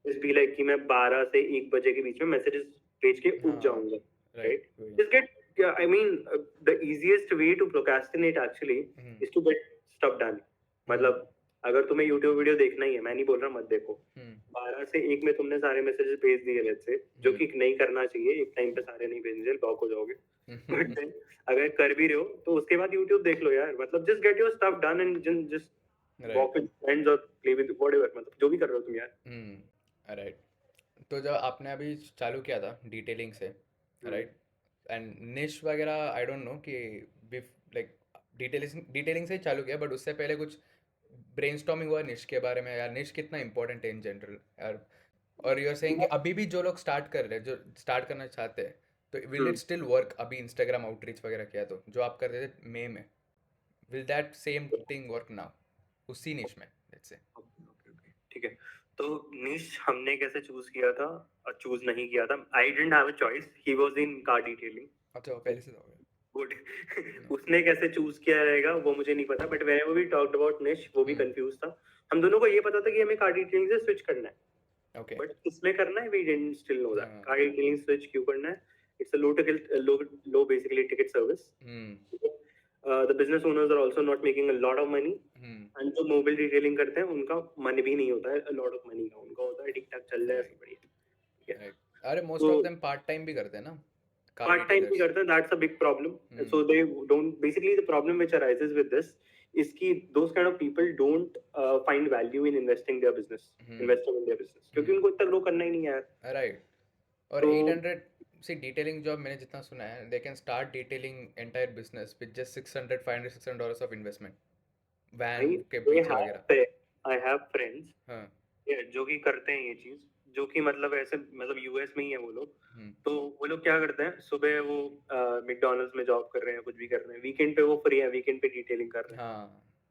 इट्स बी लाइक कि मैं 12 से 1 बजे के बीच में मैसेजेस भेज के उठ जाऊंगा, right, just get, I mean, the easiest way to procrastinate actually is to get stuff done. मतलब अगर तुम्हें YouTube वीडियो देखना ही है, मैं नहीं बोल रहा मत देखो, 12 से 1 में तुमने सारे मैसेजेस भेज दिए लेट्स से, जो कि नहीं करना चाहिए, एक टाइम पे सारे नहीं भेजने चाहिए, लॉक हो जाओगे, बट देन अगर कर भी रहे हो तो उसके बाद YouTube देख लो यार, मतलब just get your stuff done and just walk with friends or play with whatever, मतलब जो भी कर रहे हो तुम यार। राइट, तो जब आपने अभी चालू किया था डिटेलिंग से, राइट, एंड निश वगैरह आई डोंट नो कि लाइक डिटेलिंग से ही चालू किया, बट उससे पहले कुछ ब्रेनस्टॉर्मिंग हुआ निश के बारे में, यार निश कितना इंपॉर्टेंट है इन जनरल यार, और यू आर सेइंग कि अभी भी जो लोग स्टार्ट कर रहे हैं, जो स्टार्ट करना चाहते हैं, तो विल इट स्टिल वर्क, अभी इंस्टाग्राम आउटरीच वगैरह किया तो जो आप कर रहे थे मई में, will that same thing work now उसी निश में, लेट्स से? ठीक है, तो निश हमने कैसे चूज किया था, चूज नहीं किया था, I didn't have a choice, he was in car detailing. अच्छा, पहले से हो गया, गुड। उसने कैसे चूज किया रहेगा वो मुझे नहीं पता, but whenever we talked about niche, वो भी कंफ्यूज था, हम दोनों को ये पता था कि हमें कार डिटेलिंग से स्विच करना है, ओके, बट किसमें करना है we didn't still know that, car detailing switch क्यों करना है, it's a low basically ticket service, the business owners are also not making a lot of money, and जो मोबाइल डिटेलिंग करते हैं उनका मन भी नहीं होता है a lot of money का, उनका होता है ठीक ठाक चल रहा है सब बढ़िया, ठीक है, अरे most of them part time भी करते हैं ना, पार्ट टाइम भी करते हैं, that's a big problem, so they don't, basically the problem which arises with this is कि those kind of people don't find value in investing their business, investing in their business, क्योंकि उनको इतना grow करना ही नहीं है यार, right, और 800 सी detailing job मैंने जितना सुना है, they can start detailing entire business with just $600 $500 of investment, van के पीछे वगैरह। आई हैव फ्रेंड्स जो कि करते हैं ये चीज, जो कि मतलब ऐसे, मतलब यूएस में ही है वो लोग, तो वो लोग क्या करते हैं, सुबह वो मैकडॉनल्ड्स में जॉब कर रहे हैं, कुछ भी कर रहे हैं, वीकेंड पे वो फ्री है, वीकेंड पे डिटेलिंग कर रहे हैं,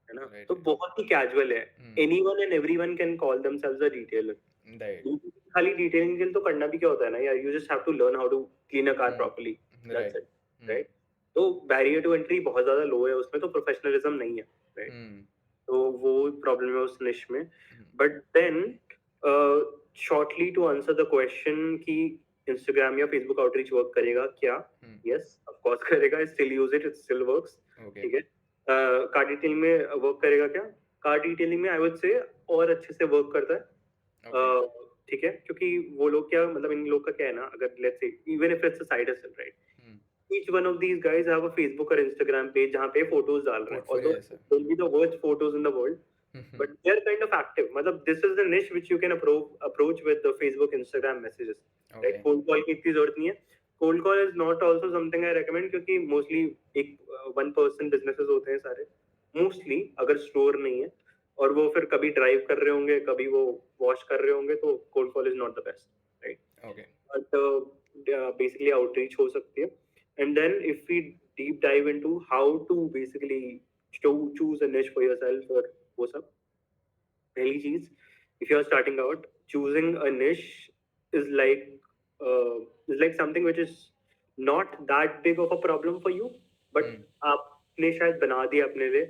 है ना, तो बहुत ही कैजुअल है, anyone and everyone can call themselves a detailer, खाली डिटेलिंग के लिए तो करना भी क्या होता है ना यार, you just have to learn how to clean a car properly, that's it, right, तो बैरियर टू एंट्री बहुत ज्यादा लो है उसमें, तो प्रोफेशनलिज्म नहीं है, राइट, तो वो प्रॉब्लम है उस निश में, but then shortly to answer the question कि इंस्टाग्राम या फेसबुक आउटरीच वर्क करेगा क्या, यस ऑफ कोर्स करेगा, still use it still works, ठीक है, कार डिटेलिंग में वर्क करेगा क्या, कार डिटेलिंग में आई वुड से और अच्छे से वर्क करता है, ठीक है, क्योंकि वो लोग क्या, मतलब इन लोग का क्या है ना, अगर let's say even if it's a side hustle, right, each one of these guys have a Facebook or Instagram page जहाँ पे फोटोज डाल रहे हैं, although they'll be the worst photos in the world, but they're kind of active, मतलब this is the niche which you can approach with the Facebook Instagram messages, right, cold call की इतनी जरूरत नहीं है, cold call is not also something I recommend, क्योंकि mostly एक one person businesses होते हैं सारे, mostly अगर स्टोर नहीं है और वो फिर कभी ड्राइव कर रहे होंगे, कभी वो वॉश कर रहे होंगे, तो cold call is not the best, right, okay, but basically outreach हो सकती है, and then if we deep dive into how to basically choose a niche for yourself और वो सब, पहली चीज, if you are starting out, choosing a niche is like is like something which is not that big of a problem for you, but आपने शायद बना दिया अपने लिए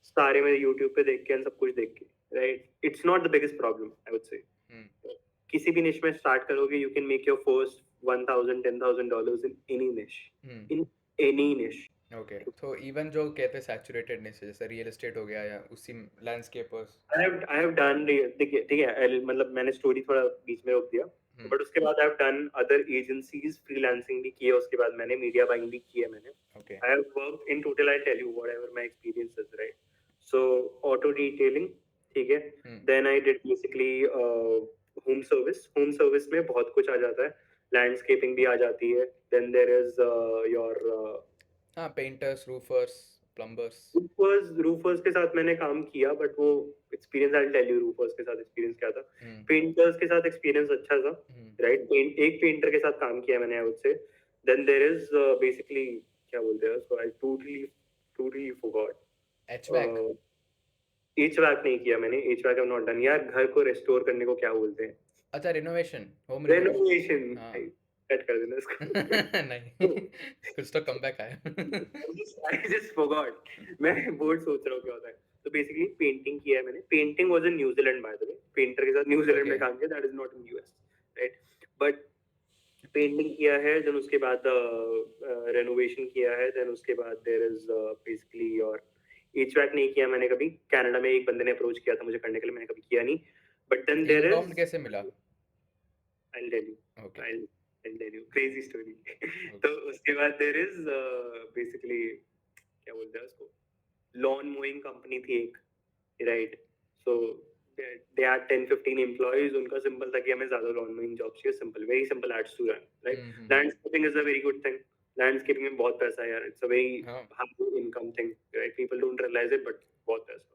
सारे मेरे YouTube पे देख के and सब कुछ देख के, right? It's not the biggest problem, I would say. किसी भी niche में start करोगे, you can make your first $1,000, $10,000 in any niche. In any niche. Okay तो इवन जो कहते हैं सैचुरेटेड निश जैसे रियल एस्टेट हो गया या उसी लैंडस्केपर्स I have done ठीक है मतलब मैंने स्टोरी थोड़ा बीच में रोक दिया बट उसके बाद I have done other agencies freelancing भी किया उसके बाद मैंने मीडिया बाइंग भी किया मैंने okay I have worked in total I tell you whatever my experience is right so auto detailing ठीक है then I did basically home service में बहुत कुछ आ जाता है लैंडस्केपिंग भी आ जाती है देन देयर इज योर हाँ पेंटर्स रूफर्स प्लम्बर्स रूफर्स के साथ मैंने काम किया बट वो experience I tell you roofers के साथ एक्सपीरियंस क्या था पेंटर्स के साथ एक्सपीरियंस अच्छा था राइट एक पेंटर के साथ काम किया मैंने I would say then there is basically क्या बोलते हैं उसको आई टोटली फॉरगॉट एचवैक नहीं किया मैंने एचवैक हैव नॉट डन यार घर को रेस्टोर करने को क्या बोलते हैं अच्छा रिनोवेशन होम रेनोवेशन कट कर देना इसको नहीं कुछ तो कमबैक आया I just forgot मैं बोर्ड सोच रहा हूँ क्या होता है तो बेसिकली पेंटिंग किया है मैंने painting was in New Zealand by the way painter के साथ न्यूजीलैंड में काम किया that is not in US right but painting किया है देन उसके बाद रेनोवेशन किया है देन उसके बाद देयर इज बेसिकली और एचवैक नहीं किया मैंने कभी कनाडा में एक बंदे ने अप्रोच किया था मुझे करने के लिए मैंने कभी किया नहीं बट देन देयर इज कैसे मिला I will tell you okay I'll tell you crazy story तो उसके बाद there is basically क्या बोलते हैं उसको lawn mowing company थी एक right so they had 10-15 employees उनका simple था कि हमें ज़्यादा lawn mowing jobs चाहिए simple very simple ads to run right landscaping is a very good thing landscaping में बहुत पैसा है यार it's a very high income thing right people don't realize it but बहुत पैसा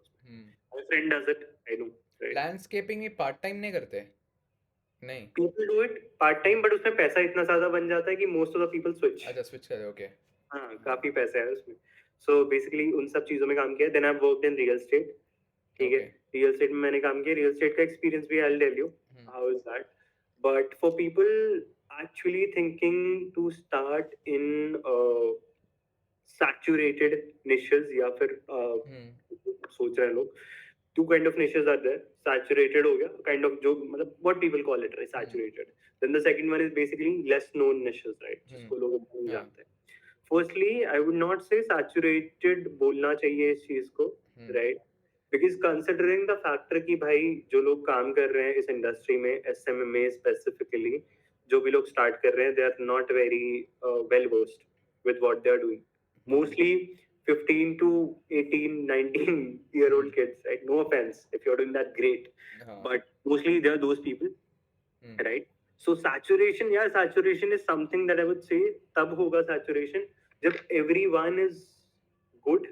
my friend does it I know right landscaping में part time नहीं करते नहीं people do it part time but उसमें पैसा इतना ज्यादा बन जाता है कि most of the people switch अच्छा स्विच कर ओके हाँ काफी पैसा है उसमें so basically उन सब चीजों में काम किया then I've worked in real estate ठीक है real estate में मैंने काम किया real estate का experience भी I'll tell you how is that but for people actually thinking to start in saturated niches या फिर सोच रहे हैं लोग two kind of niches are there saturated हो गया kind of जो मतलब what people call it right saturated then the second one is basically less known niches right जिसको लोग नहीं जानते firstly I would not say saturated बोलना चाहिए इस चीज को right because considering the factor कि भाई जो लोग काम कर रहे हैं इस इंडस्ट्री में SMMA specifically जो भी लोग start कर रहे हैं they are not very well versed with what they are doing mostly 15 to 18, 19-year-old kids, right? No offense if you're doing that great, but mostly there are those people, right? So saturation is something that I would say तब होगा saturation जब everyone is good,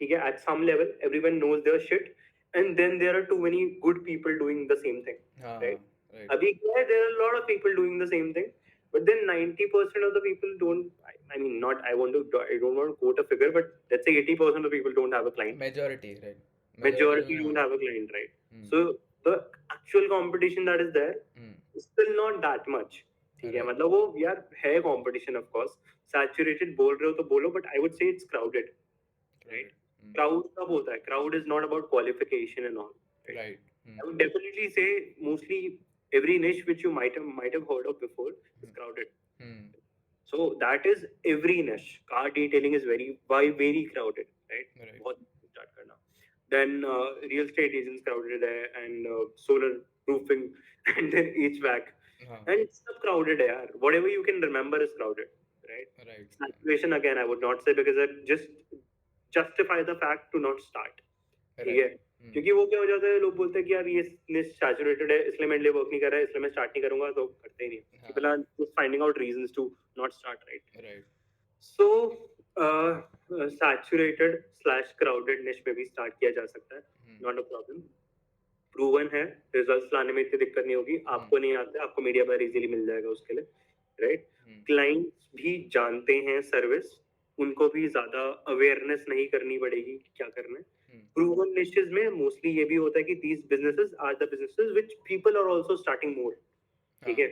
ठीक है? At some level, everyone knows their shit, and then there are too many good people doing the same thing, right? अभी क्या है? There are a lot of people doing the same thing. But then 90% of the people don't. I mean, not. I don't want to quote a figure, but let's say 80% of the people don't have a client. Majority, right? Majority don't have a client, right? So the actual competition that is there is still not that much. ठीक है मतलब वो यार है competition of course. Saturated बोल रहे हो तो बोलो, but I would say it's crowded, right? Crowd कब होता है? Crowd is not about qualification and all. Right. I would definitely say mostly. Every niche which you might have heard of before is crowded. So that is every niche. Car detailing is very crowded, right? बहुत start करना. Then real estate agents crowded है and solar roofing and then HVAC and it's सब crowded है यार. Whatever you can remember is crowded, right? Right. Saturation again I would not say because I just justify the fact to not start. ठीक है क्योंकि वो क्या हो जाता है लोग बोलते हैं कि यार ये निश सैचुरेटेड है इसलिए मेरे लिए वर्क नहीं कर रहा है इसलिए मैं स्टार्ट नहीं करूंगा तो करते ही नहीं पहला finding out reasons to not start right so saturated / crowded niche में भी स्टार्ट किया जा सकता है नॉट अ प्रॉब्लम प्रूवन है रिजल्ट्स लाने में इतनी दिक्कत नहीं होगी आपको नहीं आता आपको मीडिया पर इजीली मिल जाएगा उसके लिए राइट क्लाइंट्स भी जानते हैं सर्विस उनको भी ज्यादा अवेयरनेस नहीं करनी पड़ेगी क्या करना है proven niches में mostly ये भी होता है कि these businesses are the businesses which people are also starting more ठीक है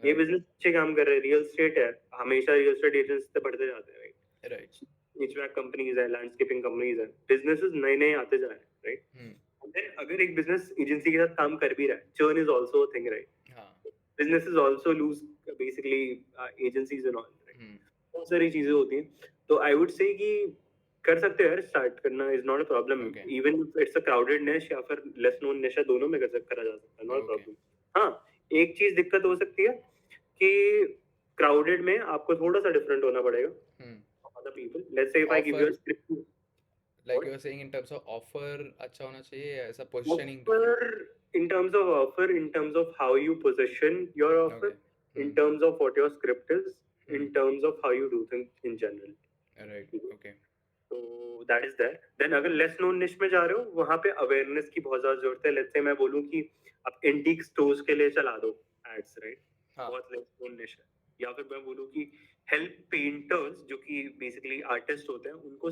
ये Right. बिजनेस अच्छे काम कर रहे हैं, रियल स्टेट है, हमेशा रियल स्टेट एजेंट्स से बढ़ते जाते हैं, राइट? Right. HVAC कंपनीज है, लैंडस्केपिंग कंपनीज है, बिजनेसेस नए नए आते जा रहे हैं, राइट? Hmm. देन अगर एक बिजनेस एजेंसी के साथ काम कर भी रहा है, churn is also a thing, right? हाँ. Businesses also lose basically agencies and all, right? Hmm. बहुत सारी चीजें होती हैं, तो आई वुड से कि कर सकते हो यार, स्टार्ट करना is not a problem, Okay. Even it's a crowded निश या फिर लेस नोन निश है, दोनों में करा जा सकता है, नॉट Okay. प्रॉब्लम। हाँ, एक चीज दिक्कत हो सकती है कि क्राउडेड में आपको थोड़ा सा डिफरेंट होना पड़ेगा Hmm. other people. Let's say if I give you a Offer- script, Like What? you were saying in terms of offer अच्छा होना चाहिए या ऐसा positioning? offer in terms of offer, in terms of how you position your offer, Okay. in Hmm. terms of what your script is, in Hmm. terms of how you do things in general. Right. Okay. So that is there. Then अगर less known niche में जा रहे हो, वहाँ पे awareness की बहुत ज़्यादा जरूरत है. Let's say मैं बोलूँ कि आप antique stores के लिए चला दो ads, right? हाँ. बहुत less known niche है. या फिर मैं बोलूँ कि help painters जो कि basically artist होते हैं, उनको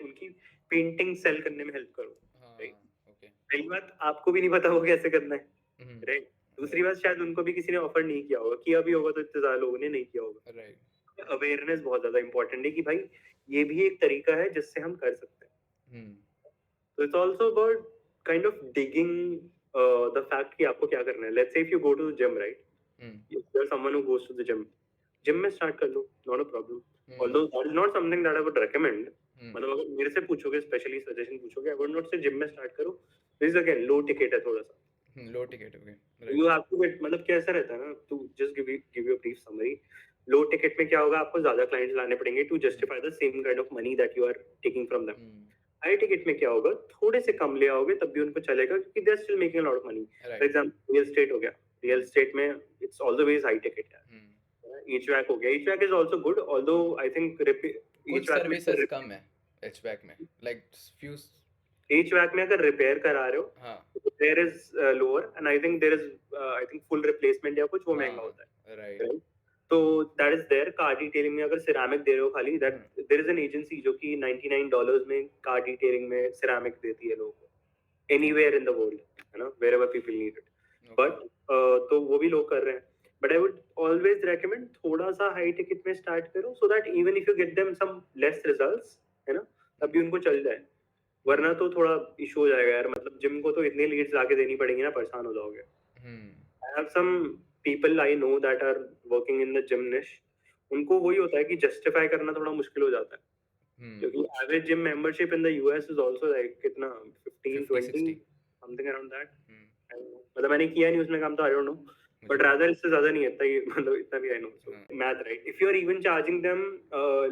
उनकी painting sell करने में help करो. हाँ. Right. Okay. पहली बात आपको भी नहीं पता वो कैसे करना है, Hmm. राइट? दूसरी बात शायद उनको भी किसी ने ऑफर नहीं किया होगा, किया भी होगा तो इतने ज्यादा लोगों ने नहीं किया होगा. Right. अवेयरनेस बहुत ज्यादा इंपॉर्टेंट है कि भाई ये भी एक तरीका है जिससे हम कर सकते हैं. Hmm. तो it's also about kind of digging the fact कि आपको क्या करना है. Let's say if you go to the gym, right? Hmm. If there's someone who goes to the gym, gym में स्टार्ट कर लो, not a problem. Hmm. Although that is not something that I would recommend. Hmm. मतलब अगर मेरे से पूछोगे, specially suggestion पूछोगे, I would not say gym में स्टार्ट करो. दिस अगेन लो टिकट है थोड़ा सा. Hmm. Low ticket. Okay. Right. You have to get, मतलब कैसा रहता है ना, to just give you a brief summary. Low ticket में क्या होगा, आपको ज्यादा क्लाइंट्स लाने पड़ेंगे to justify the same kind of money that you are taking from them. Hmm. High ticket में क्या होगा, थोड़े से कम ले आओगे तब भी उनको चलेगा, क्योंकि they are still making a lot of money. For Right. Example real estate हो गया, रियल एस्टेट में इट्स ऑलवेज हाई टिकट है. Hmm. HVAC हो गया, HVAC is also good, although I think कुछ सर्विसेज कम है HVAC में, like few. HVAC में अगर रिपेयर करा रहे हो, हाँ. there is lower, and I think there is I think full replacement या कुछ वो हाँ. महंगा होता है. Right. Right? तो that is there. Car detailing में अगर सिरामिक दे रहे हो खाली, that there is an agency जो कि $99 में कार डिटेलिंग में सिरामिक देती है लोगों को, anywhere in the world, है ना, wherever people need it. Okay. But तो वो भी लोग कर रहे हैं. But I would always recommend थोड़ा सा हाई टिकट में स्टार्ट करो, so that even if you get them some less results, है ना, तब भी उनको चल जाए. वरना तो थोड़ा इशू हो जाएगा यार, मतलब जिम को तो इतने लीड्स लाके देनी पड़ेंगी ना, परेशान हो जाओगे. Hmm. I have some people I know that are working in the gym niche. उनको वही होता है कि जस्टिफाई करना थोड़ा मुश्किल हो जाता है, Hmm. क्योंकि average gym membership in the US is also like कितना 15 50, 20 60. Something around that. Hmm. मतलब मैंने किया नहीं उसमें काम, तो आई डोंट नो, बट मुझे- रादर इससे ज्यादा नहीं है इतना ही, मतलब इतना भी आई नो. सो हाँ. Math, right? If you are even charging them,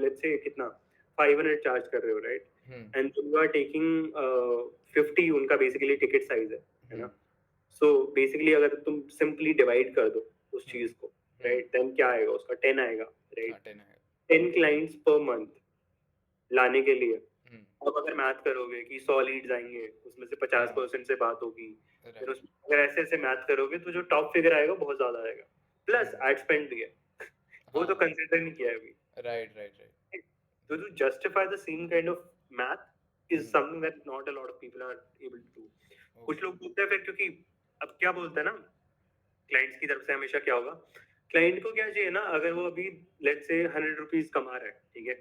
let's say कितना 500 चार्ज कर रहे हो, राइट? Hmm. And you are taking 50, उनका बेसिकली टिकट साइज है ना. सो बेसिकली अगर तुम सिंपली डिवाइड कर दो उस चीज को, राइट, देन क्या आएगा उसका, 10 आएगा, राइट? हाँ, 10 है. 10 क्लाइंट्स पर मंथ लाने के लिए. Hmm. अब अगर मैथ करोगे कि 100 लीड्स आएंगे, उसमें से 50% से बात होगी, फिर Right. उसमें अगर ऐसे ऐसे मैथ करोगे तो जो टॉप फिगर आएगा बहुत ज्यादा आएगा, प्लस एड स्पेंड भी है. वो तो हाँ. कंसिडर नहीं किया है अभी. Right. Right. Right. So to justify the same kind of math is Hmm. something that not a lot of people are able to do. कुछ लोग बोलते हैं फिर, क्योंकि अब क्या बोलते हैं ना, क्लाइंट्स की तरफ से हमेशा क्या होगा, क्लाइंट को क्या चाहिए ना, अगर वो अभी लेट्स से 100 रुपीज कमा रहा है, ठीक है,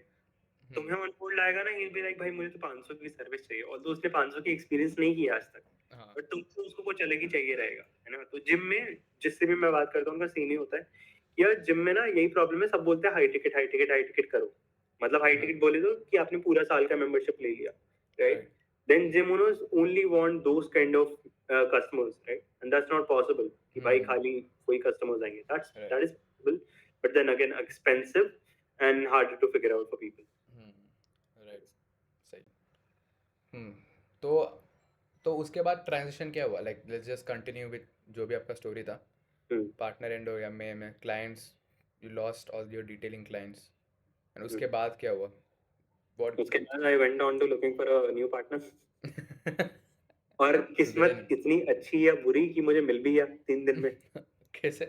तुम्हें अनफोल्ड लाएगा ना, ही बी लाइक भाई मुझे तो 500 की सर्विस चाहिए, और तो उसने 500 की एक्सपीरियंस नहीं किया आज तक, हाँ. बट तुमको उसको वो चलेगी चाहिए रहेगा, है ना. तो जिम में जिससे भी मैं बात करता हूँ उनका सेम ही होता है. यार जिम में ना यही प्रॉब्लम है, सब बोलते हैं high ticket high ticket high ticket करो, मतलब हाई टिकट बोले तो कि आपने पूरा साल का मेंबरशिप ले लिया, right? Right. Then gym owners only want those kind of customers, right? And that's not possible. कि भाई खाली कोई customers आएंगे. Right. That is possible, but then again expensive and harder to figure out for people. Hmm. Right. सही. Hmm. तो उसके बाद transition क्या हुआ, like let's just continue with जो भी आपका स्टोरी था. पार्टनर एंड हो गया, में clients, you lost all your detailing clients, and उसके बाद क्या हुआ? व्हाट उसके बाद I went on to looking for a new partner. और किस्मत इतनी अच्छी या बुरी कि मुझे मिल भी गया 3 दिन में. कैसे?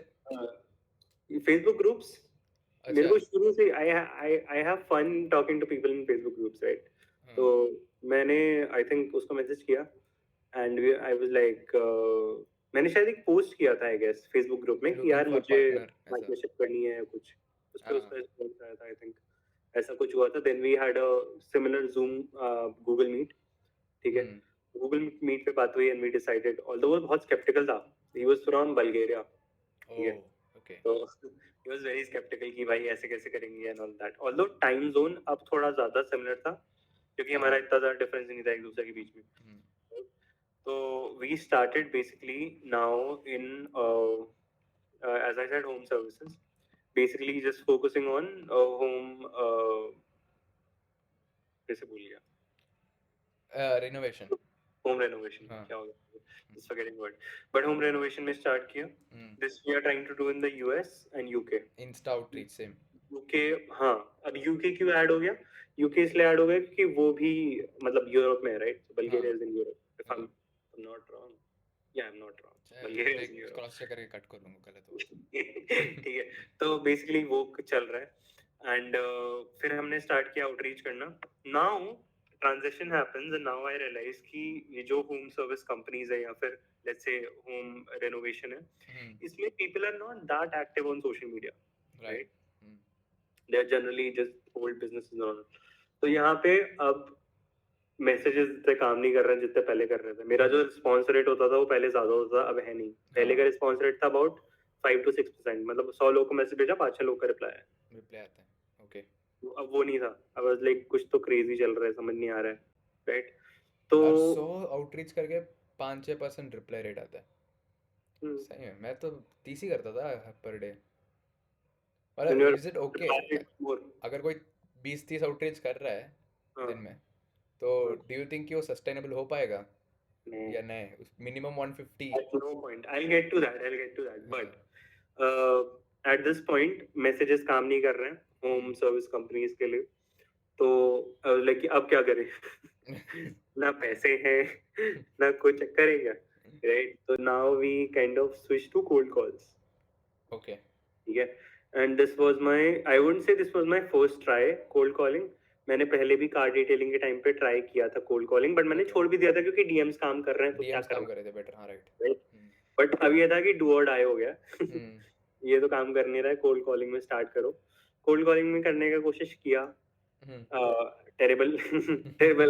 फेसबुक ग्रुप्स, मेरे को शुरू से I have fun talking to people in Facebook groups, right? तो मैंने आई थिंक उसको मैसेज किया, एंड आई वाज लाइक मैंने शायद एक पोस्ट किया था आई गेस फेसबुक ग्रुप में कि लुकिंग यार फॉर मुझे पार्टनर ऐसा पार्टनरशिप करनी है कुछ उस पे हाँ उसका रिस्पॉन्स आया था आई थिंक ऐसा कुछ हुआ था then we had a similar Zoom Google Meet ठीक है हम्म गूगल मीट पे बात हुई एंड वी डिसाइडेड ऑल्दो वो बहुत स्केप्टिकल था ही वाज फ्रॉम बल्गेरिया ठीक है ओह ओके तो ही वाज वेरी स्केप्टिकल कि भाई ऐसे कैसे करेंगे and all that although time zone अब थोड़ा ज्यादा सिमिलर था क्योंकि हमारा हाँ इतना ज्यादा डिफरेंस नहीं था एक दूसरे के बीच में हम्म so we started basically now in as I said home services basically just focusing on home कैसे भूल गया रिनोवेशन home renovation हाँ क्या हो गया just forgetting word but home renovation में start किया this we are trying to do in the US and UK Insta outreach same UK हाँ अब UK क्यों ऐड हो गया UK इसलिए ऐड हो गया क्योंकि वो भी मतलब यूरोप में है right Bulgaria is in Europe if I'm not wrong yeah I'm not wrong Bulgaria is in Europe cross check करके कट कर लूंगा गलत हो ठीक है तो बेसिकली वो चल रहा है एंड फिर हमने स्टार्ट किया आउटरीच करना now transition happens and now I realize कि ये जो होम सर्विस कंपनीज है या फिर लेट्स से होम रेनोवेशन है इसमें people are not that active on social media right they are generally just hold businesses on तो यहाँ पे अब मैसेजेस इतने काम नहीं कर रहे हैं जितने पहले कर रहे थे मेरा जो रिस्पॉन्स रेट होता था वो पहले ज्यादा होता था अब है नहीं पहले का रिस्पॉन्स रेट था अबाउट 5 to 6% मतलब 100 लोगों को मैसेज भेजा 5-6 लोग का रिप्लाई है रिप्लाई आता है ओके अब वो नहीं था अब वाज लाइक कुछ तो क्रेजी चल रहा है समझ नहीं आ रहा है राइट तो 100 आउटरीच करके 5-6% रिप्लाई रेट आता है सही है मैं तो 30 ही करता था पर डे और इज इट ओके अगर कोई 20-30 आउटरीच कर रहा है दिन में तो डू यू थिंक कि वो सस्टेनेबल हो पाएगा या नहीं minimum 150 no point I will get to that but at this point messages काम नहीं कर रहे हैं होम सर्विस कंपनीज के लिए तो लाइक अब क्या करें ना पैसे हैं ना कुछ करेगा राइट तो now we kind of switch to cold calls okay ठीक है and this was my I wouldn't say this was my first try cold calling मैंने पहले भी कार डिटेलिंग के टाइम पे ट्राई किया था कोल्ड कॉलिंग बट मैंने छोड़ भी दिया था क्योंकि डीएम्स काम कर रहे हैं तो क्या डीएम्स काम करें कर रहे थे बेटर हाँ राइट बट अब ये था कि डू और डाई हो गया ये तो काम कर नहीं रहा है कोल्ड कॉलिंग में स्टार्ट करो कोल्ड कॉलिंग में करने का कोशिश किया टेरेबल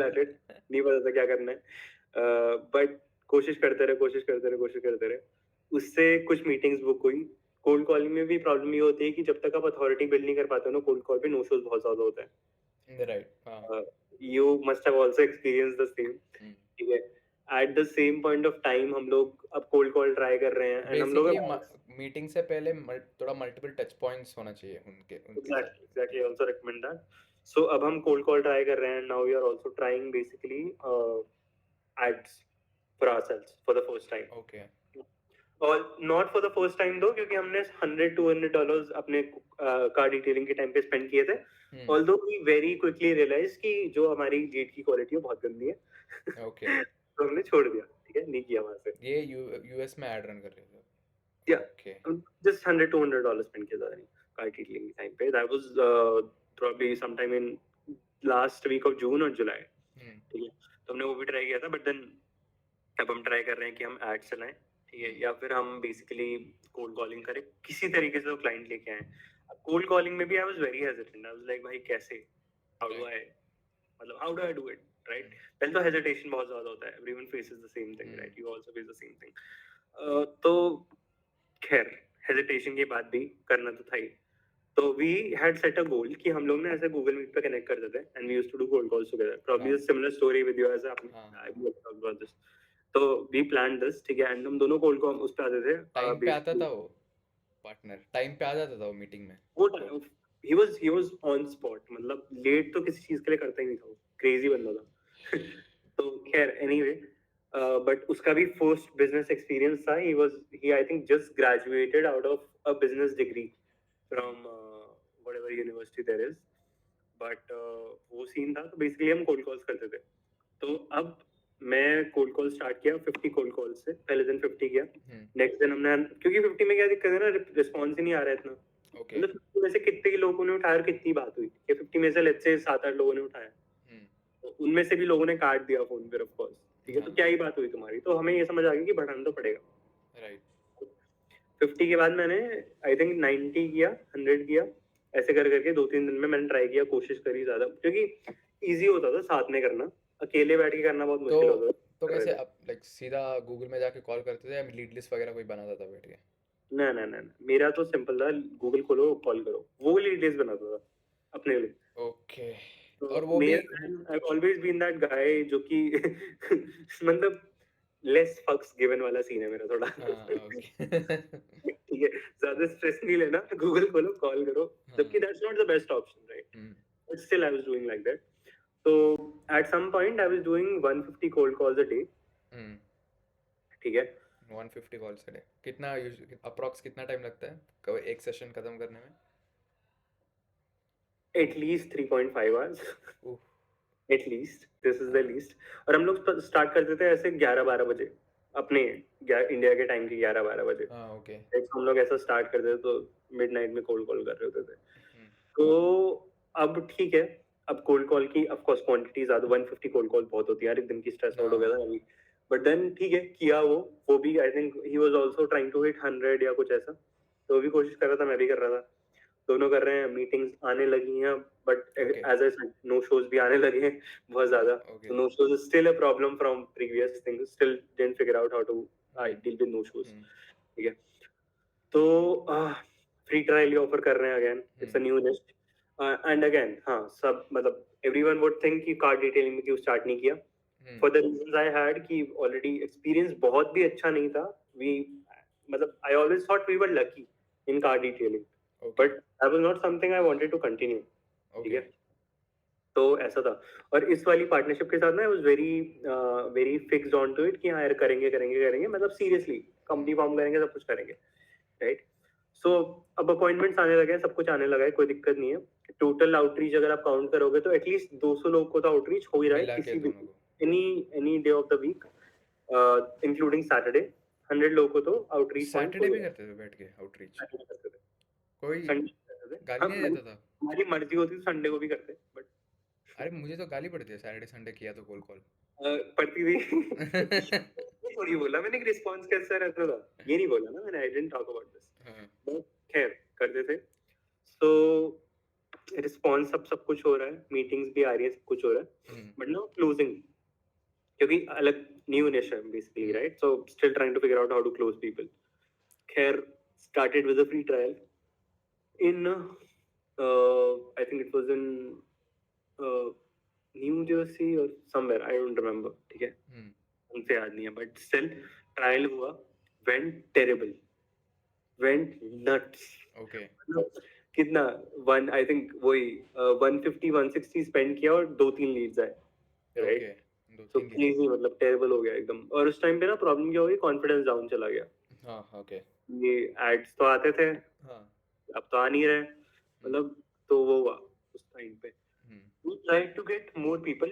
एट इट नहीं पता था क्या करना है बट कोशिश करते रहे उससे कुछ मीटिंग्स बुक हुई कोल्ड कॉलिंग में भी प्रॉब्लम ये होती है कि जब तक आप अथॉरिटी बिल्ड नहीं कर पाते हो ना कोल्ड कॉल पे नो शोज बहुत ज्यादा होता है right you must have also experienced the same ठीक है at the same point of time हम लोग अब cold call try कर रहे हैं and हम लोग मीटिंग से पहले थोड़ा मल्टीपल टच पॉइंट्स होना चाहिए उनके exactly also recommend that so अब हम cold call try कर रहे हैं now we are also trying basically ads for ourselves for the first time okay और not for the first time though क्योंकि हमने $100-200 अपने कार डिटेलिंग के टाइम पे स्पेंड किए थे although we very quickly realized कि जो हमारी लीड की क्वालिटी है बहुत गंदी है okay तो हमने छोड़ दिया ठीक है नहीं किया वहां से ये यूएस में एड रन कर रहे थे Yeah. Okay. Just $100-200 spent किया था car detailing time पे that was probably sometime in last week of June or July ठीक है तो हमने वो भी ट्राई किया था बट देन अब हम ट्राई कर रहे हैं कि हम एड चलाएं ठीक है या फिर हम बेसिकली कोल्ड कॉलिंग करें किसी तरीके से वो क्लाइंट लेके आए कोल्ड कॉलिंग में भी आई was very hesitant I was like भाई कैसे how do I do it right पहले तो हेजिटेशन बहुत ज्यादा होता है everyone faces the same thing right you also face the same thing तो खैर हेजिटेशन के बाद भी करना तो था ही तो वी हैड सेट अ गोल कि हम लोग ना ऐसे गूगल मीट पे कनेक्ट करते थे and we used to do cold calls together probably a similar story with you as I will talk about this तो वी प्लान दिस ठीक है एंड हम दोनों कोल्ड कॉल उस पे आते थे टाइम पे आता था वो पार्टनर टाइम पे आ जाता था वो मीटिंग में वो he was on spot मतलब लेट तो किसी चीज के लिए करता ही नहीं था वो क्रेजी बंदा था तो खैर एनीवे बट उसका भी फर्स्ट बिजनेस एक्सपीरियंस था he I think just graduated out of a business degree from whatever university there is but वो सीन था तो बेसिकली हम कोल्ड कॉल्स करते थे तो अब मैं कोल्ड कॉल स्टार्ट किया 50 कोल्ड कॉल से पहले दिन 50 किया नेक्स्ट दिन हमने क्योंकि 50 में क्या दिक्कत है ना रिस्पॉन्स ही नहीं आ रहा है इतना मतलब 50 में से कितने लोगों ने उठाया और कितनी बात हुई कि 50 में से लेट्स से 7-8 लोगों ने उठाया तो उनमें से भी लोगों ने काट दिया फोन पे ऑफ कोर्स ठीक है तो क्या ही बात हुई तुम्हारी तो हमें ये समझ आ गया कि बढ़ाना तो पड़ेगा राइट 50 के बाद मैंने आई थिंक 90 किया, 100 किया, ऐसे कर करके 2-3 दिन में मैंने ट्राई किया, कोशिश करी ज्यादा, क्योंकि इजी होता था साथ में करना, अकेले बैठ के करना बहुत मुश्किल होता था। तो कर रहे कैसे थे। आप लाइक सीधा गूगल में जाके कॉल करते थे या लीड लिस्ट वगैरह कोई बनाता था बैठ के? ना ना ना ना, मेरा तो सिंपल था, गूगल खोलो कॉल करो, वो लीड लिस्ट बनाता था अपने लिए। ओके तो और वो भी I always been that guy जो कि मतलब लेस फक्स गिवन वाला सीन है मेरा थोड़ा। हाँ ओके ठीक है, ज्यादा स्ट्रेस नहीं लेना, गूगल खोलो कॉल करो, जबकि that's not the best option, right? But still I was doing like that. So at some point I was doing 150 cold calls a day, ठीक है? 150 कॉल्स a day कितना अप्रॉक्स कितना time लगता है एक सेशन खत्म करने में? At least 3.5 hours, उफ, at least this is the least। और हम लोग स्टार्ट करते थे ऐसे 11-12 बजे, अपने इंडिया के टाइम के 11-12 बजे। हाँ ओके हम लोग ऐसा स्टार्ट करते थे तो मिडनाइट में कोल्ड कॉल कर रहे होते थे। तो अब ठीक है, अब कोल्ड कॉल की ऑफ कोर्स क्वांटिटी ज्यादा, 150 कोल्ड कॉल बहुत होती है यार, एक दिन की स्ट्रेस आउट हो गया था अभी। बट देन ठीक है, किया वो भी I think he was also trying to hit 100 या कुछ ऐसा, तो वो भी कोशिश कर रहा था, मैं भी कर रहा था, दोनों कर रहे हैं, मीटिंग्स आने लगी हैं, but Okay. As I said no shows भी आने लगे हैं बहुत ज्यादा। Okay. So no shows is still a problem from previous things, still didn't figure out how to deal with no shows, ठीक है? तो फ्री ट्रायल ऑफर कर रहे हैं again, it's a new list and again हाँ सब मतलब everyone would think कि कार्ड डिटेलिंग में क्यों स्टार्ट नहीं किया, for the reasons I had कि ऑलरेडी एक्सपीरियंस बहुत भी अच्छा नहीं था, वी मतलब I always thought we were lucky in car detailing, but that was not something I wanted to continue, ठीक है? तो ऐसा था। और इस वाली पार्टनरशिप के साथ ना I was very fixed on to it कि हाँ यार करेंगे करेंगे करेंगे, मतलब सीरियसली कंपनी फॉर्म करेंगे, सब कुछ करेंगे, राइट? सो अब अपॉइंटमेंट्स आने लगे हैं, सब कुछ आने लगा है, कोई दिक्कत नहीं है। टोटल आउटरीच अगर आप काउंट करोगे तो एटलीस्ट 200 लोग को तो आउटरीच हो ही रहा है किसी भी any day of the week, including Saturday. 100 लोगों को तो आउटरीच सैटरडे भी करते थे बैठ के आउटरीच? कोई गाली नहीं देता था? हमारी मर्जी होती तो संडे को भी करते, बट अरे मुझे तो गाली पड़ती है सैटरडे संडे किया तो कॉल पड़ती थी। थोड़ी बोला मैंने, रिस्पांस कैसा रहता था ये नहीं बोला ना मैंने, I didn't talk about this, खैर करते थे। सो रिस्पांस सब कुछ हो रहा है, मीटिंग्स भी आ रही है, सब कुछ हो रहा है, बट नाउ क्लोजिंग, क्योंकि अलग new nation basically, right? So still trying to figure out how to close people. खैर started with a free trial in I think it was in New Jersey और समवेयर, आई डोंट रिमेंबर, ठीक है? उनसे याद नहीं है, but still trial हुआ, went terrible, went nuts. Okay कितना वन आई थिंक वही 150-160 स्पेंड किया और 2-3 लीड्स आए, राइट? तो क्रेजी, मतलब टेरेबल हो गया एकदम। और उस टाइम पे ना प्रॉब्लम क्या हो गई, कॉन्फिडेंस डाउन चला गया। हाँ ओके ये एड्स तो आते थे, हाँ अब तो आ नहीं रहे, मतलब तो वो हुआ उस टाइम पे। We tried to get more people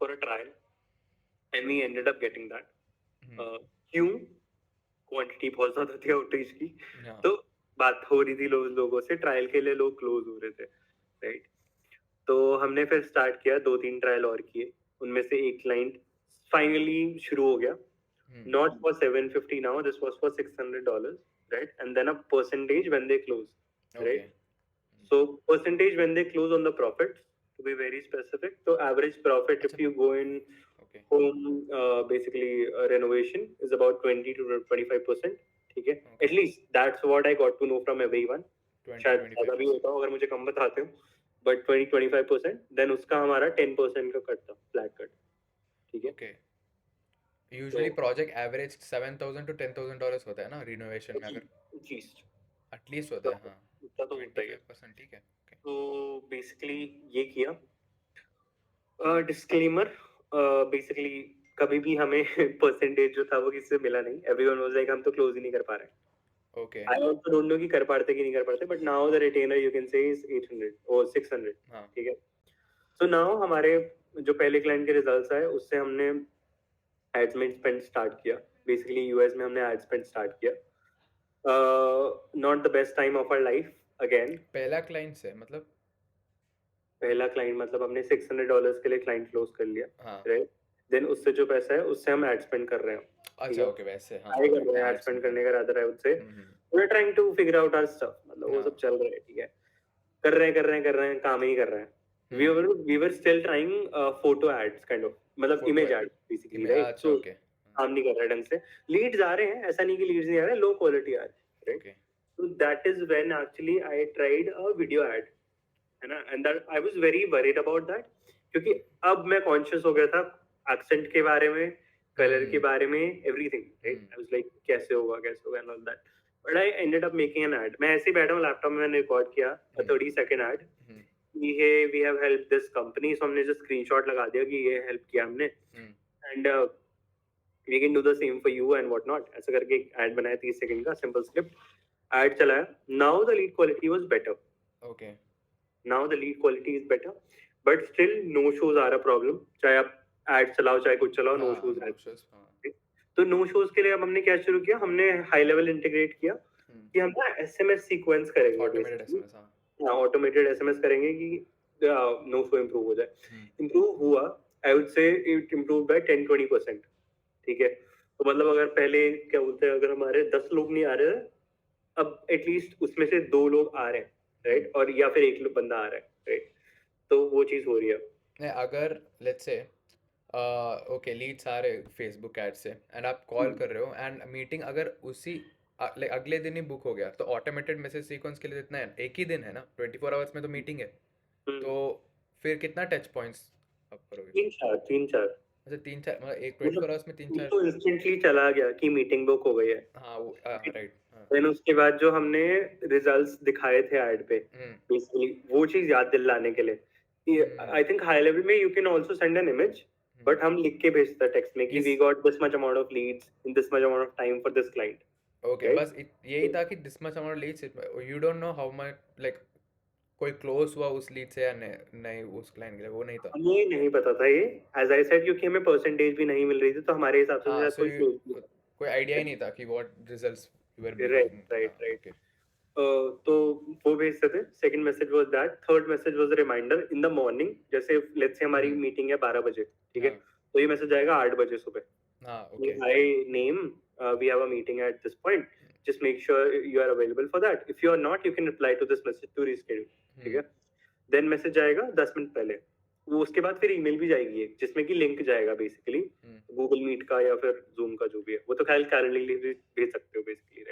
for a trial and we ended up getting that. क्यों? क्वांटिटी बहुत ज्यादा थी आउटरीच की, तो बात हो रही थी लोगों से, ट्रायल के लिए लोग क्लोज हो रहे थे, राइट? तो हमने फिर स्टार्ट किया, 2-3 ट्रायल और किए, उनमें से एक क्लाइंट फाइनली शुरू हो गया, not for 750 now, this was for $600, right? And then a percentage when they close, right? So percentage when they close on the profits, to be very specific, so average profit if you go in home basically renovation is about 20 to 25%, ठीक है? At least that's what I got to know from everyone, शायद ज़्यादा भी होता हो अगर मुझे कम बताते हो, but 20-25%, then उसका हमारा 10% का कट था, फ्लैट कट, ठीक है? Okay usually project average $7,000 to $10,000 होता है ना रिनोवेशन में, अगर एटलीस्ट होता है। हाँ उतना तो होता ही है। 25%, ठीक है। तो बेसिकली ये किया। डिस्क्लेमर, बेसिकली कभी भी हमें परसेंटेज जो था वो किससे मिला नहीं, एवरीवन वाज लाइक हम तो क्लोज ही नहीं कर पा रहे। Okay I also don't know कि कर पाते कि नहीं कर पाते, but now the retainer you can say is 800 और 600, ठीक है? सो नाउ हमारे जो पहले क्लाइंट के रिजल्ट्स आए उससे हमने एड स्पेंड स्टार्ट किया, बेसिकली यूएस में हमने एड स्पेंड स्टार्ट किया। Not the best time of our life again. पहला क्लाइंट से मतलब पहला क्लाइंट मतलब हमने $600 के लिए क्लाइंट क्लोज कर लिया, राइट? देन उससे जो पैसा है उससे हम एड स्पेंड कर रहे हैं, अच्छा ओके वैसे हाँ ट्राई कर रहे हैं ads स्पेंड में, करने का rather I would say hmm, we are trying to figure out our stuff, मतलब वो हाँ। सब चल रहा है, ठीक है, कर रहे हैं काम ही कर रहे हैं। We were still trying photo ads kind of, मतलब Photo image ad. Ad basically, right? अच्छा तो ओके काम नहीं कर रहा है ढंग से, लीड्स आ रहे हैं, ऐसा नहीं कि लीड्स नहीं आ रहे, लो क्वालिटी आ रहे हैं, right? Okay So that is when actually I tried a video ad, है ना, and that I was very worried about that, क्योंकि अब मैं conscious हो गया था accent के बारे में, color के बारे में, everything, right? I was like कैसे होगा and all that, but I ended up making an ad. मैं ऐसे ही बैठा हूँ लैपटॉप में, मैंने रिकॉर्ड किया a 30-second ad, ये we have helped this company, so हमने जो स्क्रीनशॉट लगा दिया कि ये हेल्प किया हमने, and we can do the same for you and what not, ऐसा करके एक ad बनाया 30 सेकंड का सिंपल स्क्रिप्ट, ad चलाया, now the lead quality was better, okay now the lead quality is better, but still no shows are a problem, चाहे आप ad चलाओ चाहे कुछ चलाओ, no shows रहते हैं। तो no shows के लिए अब हमने क्या शुरू किया, हमने हाई लेवल इंटीग्रेट किया कि हम ना SMS सीक्वेंस करेंगे, ऑटोमेटेड एसएमएस हाँ ऑटोमेटेड SMS करेंगे कि नो शो इम्प्रूव हो जाए। इम्प्रूव हुआ, आई वुड से इट इम्प्रूव बाय 10-20%, ठीक है। तो मतलब अगर पहले क्या बोलते हैं, अगर हमारे 10 लोग नहीं आ रहे हैं, अब एटलीस्ट उसमें से 2 लोग आ रहे हैं, राइट, और या फिर एक बंदा आ रहा है, राइट, तो वो चीज हो रही है। नहीं अगर लेट्स से ओके लीड्स आ रहे फेसबुक एड से एंड आप कॉल कर रहे हो एंड मीटिंग अगर उसी लाइक अगले दिन ही बुक हो गया तो ऑटोमेटेड मैसेज सीक्वेंस के लिए इतना है एक ही दिन है ना 24 आवर्स में तो मीटिंग है तो फिर कितना टच पॉइंट्स आप करोगे 3-4 अच्छा 3-4 मतलब एक 24 आवर्स में 3-4 तो इंस्टेंटली चला गया कि मीटिंग बुक हो गई है, हाँ वो राइट देन उसके बाद जो हमने रिजल्ट्स दिखाए थे ऐड पे, बेसिकली वो चीज याद दिलाने के लिए, आई थिंक हाई लेवल में you can also send an image, but हम लिख के भेजते हैं टेक्स्ट में कि we got this much amount of leads in this much amount of time for this client, okay बस यही था कि this much amount leads you don't know how much like कोई क्लोज हुआ उस लीड से या नहीं उस क्लाइंट के लिए वो नहीं था, हमें नहीं पता था ये, एज आई सेड, क्योंकि हमें परसेंटेज भी नहीं मिल रही थी, तो हमारे हिसाब से हाँ शायद so कोई आइडिया ही नहीं था कि what results you were right. तो वो भेजते थे। Second message was that, third message was reminder in the morning, जैसे लेट्स से हमारी मीटिंग है 12 बजे, ठीक है, तो ये मैसेज आएगा 8 बजे सुबह, हाँ okay hi name, we have a meeting at this point, just make sure you are available for that, if you are not you can reply to this message to reschedule, ठीक है। Then message आएगा 10 minute पहले, वो उसके बाद फिर email भी जाएगी एक, जिसमें कि लिंक जाएगा बेसिकली गूगल मीट का या फिर जूम का, जो भी है, वो तो खैर कैलेंडरली भी भेज सकते हो बेसिकली,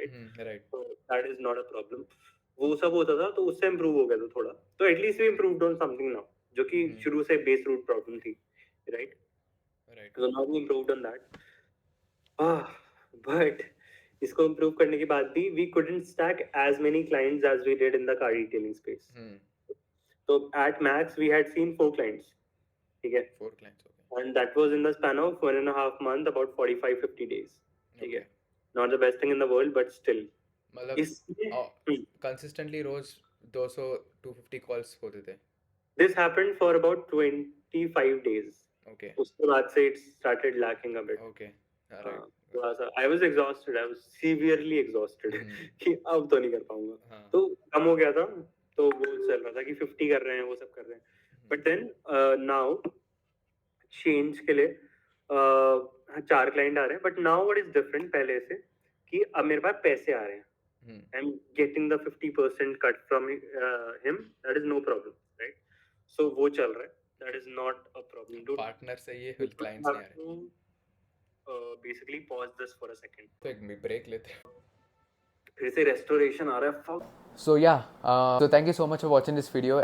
राइट, तो that is not a problem. वो सब होता था, तो उससे इम्प्रूव हो गया था थोड़ा, तो at least we improved on something now, जो कि शुरू से बेस रूट प्रॉब्लम थी, राइट, तो now we improved on that, but इसको इम्प्रूव करने के बाद भी we couldn't stack as many clients as we did in the car detailing space, तो at max we had seen 4 clients, ठीक है, 4 clients and that was in the span of 1.5 month, about 45-50 days, ठीक है, not the best thing in the world, but still मतलब consistently रोज 200-250 calls होते थे, this happened for about 25 days, okay उसके बाद से it started lacking a bit, okay थोड़ा सा I was exhausted, I was severely exhausted कि अब तो नहीं कर पाऊंगा, तो कम हो गया था, तो वो चल रहा था कि 50 कर रहे हैं, वो सब कर रहे हैं, but then now चेंज के लिए 4 क्लाइंट आ रहे हैं, but now what is different पहले से, कि अब मेरे पास पैसे आ रहे हैं, I am getting the 50% cut from him, that is no problem, right, so वो चल रहा है, that is not a problem, partner से ये क्लाइंट्स नहीं आ रहे, basically pause this for a second, तो एक ब्रेक लेते हैं, फिर से रेस्टोरेशन आ रहा है, fuck. So yeah, so thank you so much for watching this video.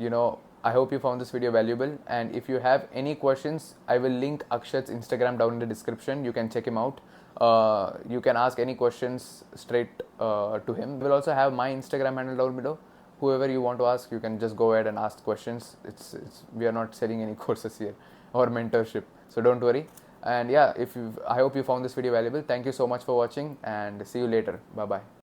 You know, I hope you found this video valuable, and if you have any questions, I will link Akshat's Instagram down in the description. You can check him out. You can ask any questions straight to him. We'll also have my Instagram handle down below. Whoever you want to ask, you can just go ahead and ask questions. We are not selling any courses here or mentorship, so don't worry. And yeah, I hope you found this video valuable. Thank you so much for watching, and see you later. Bye bye.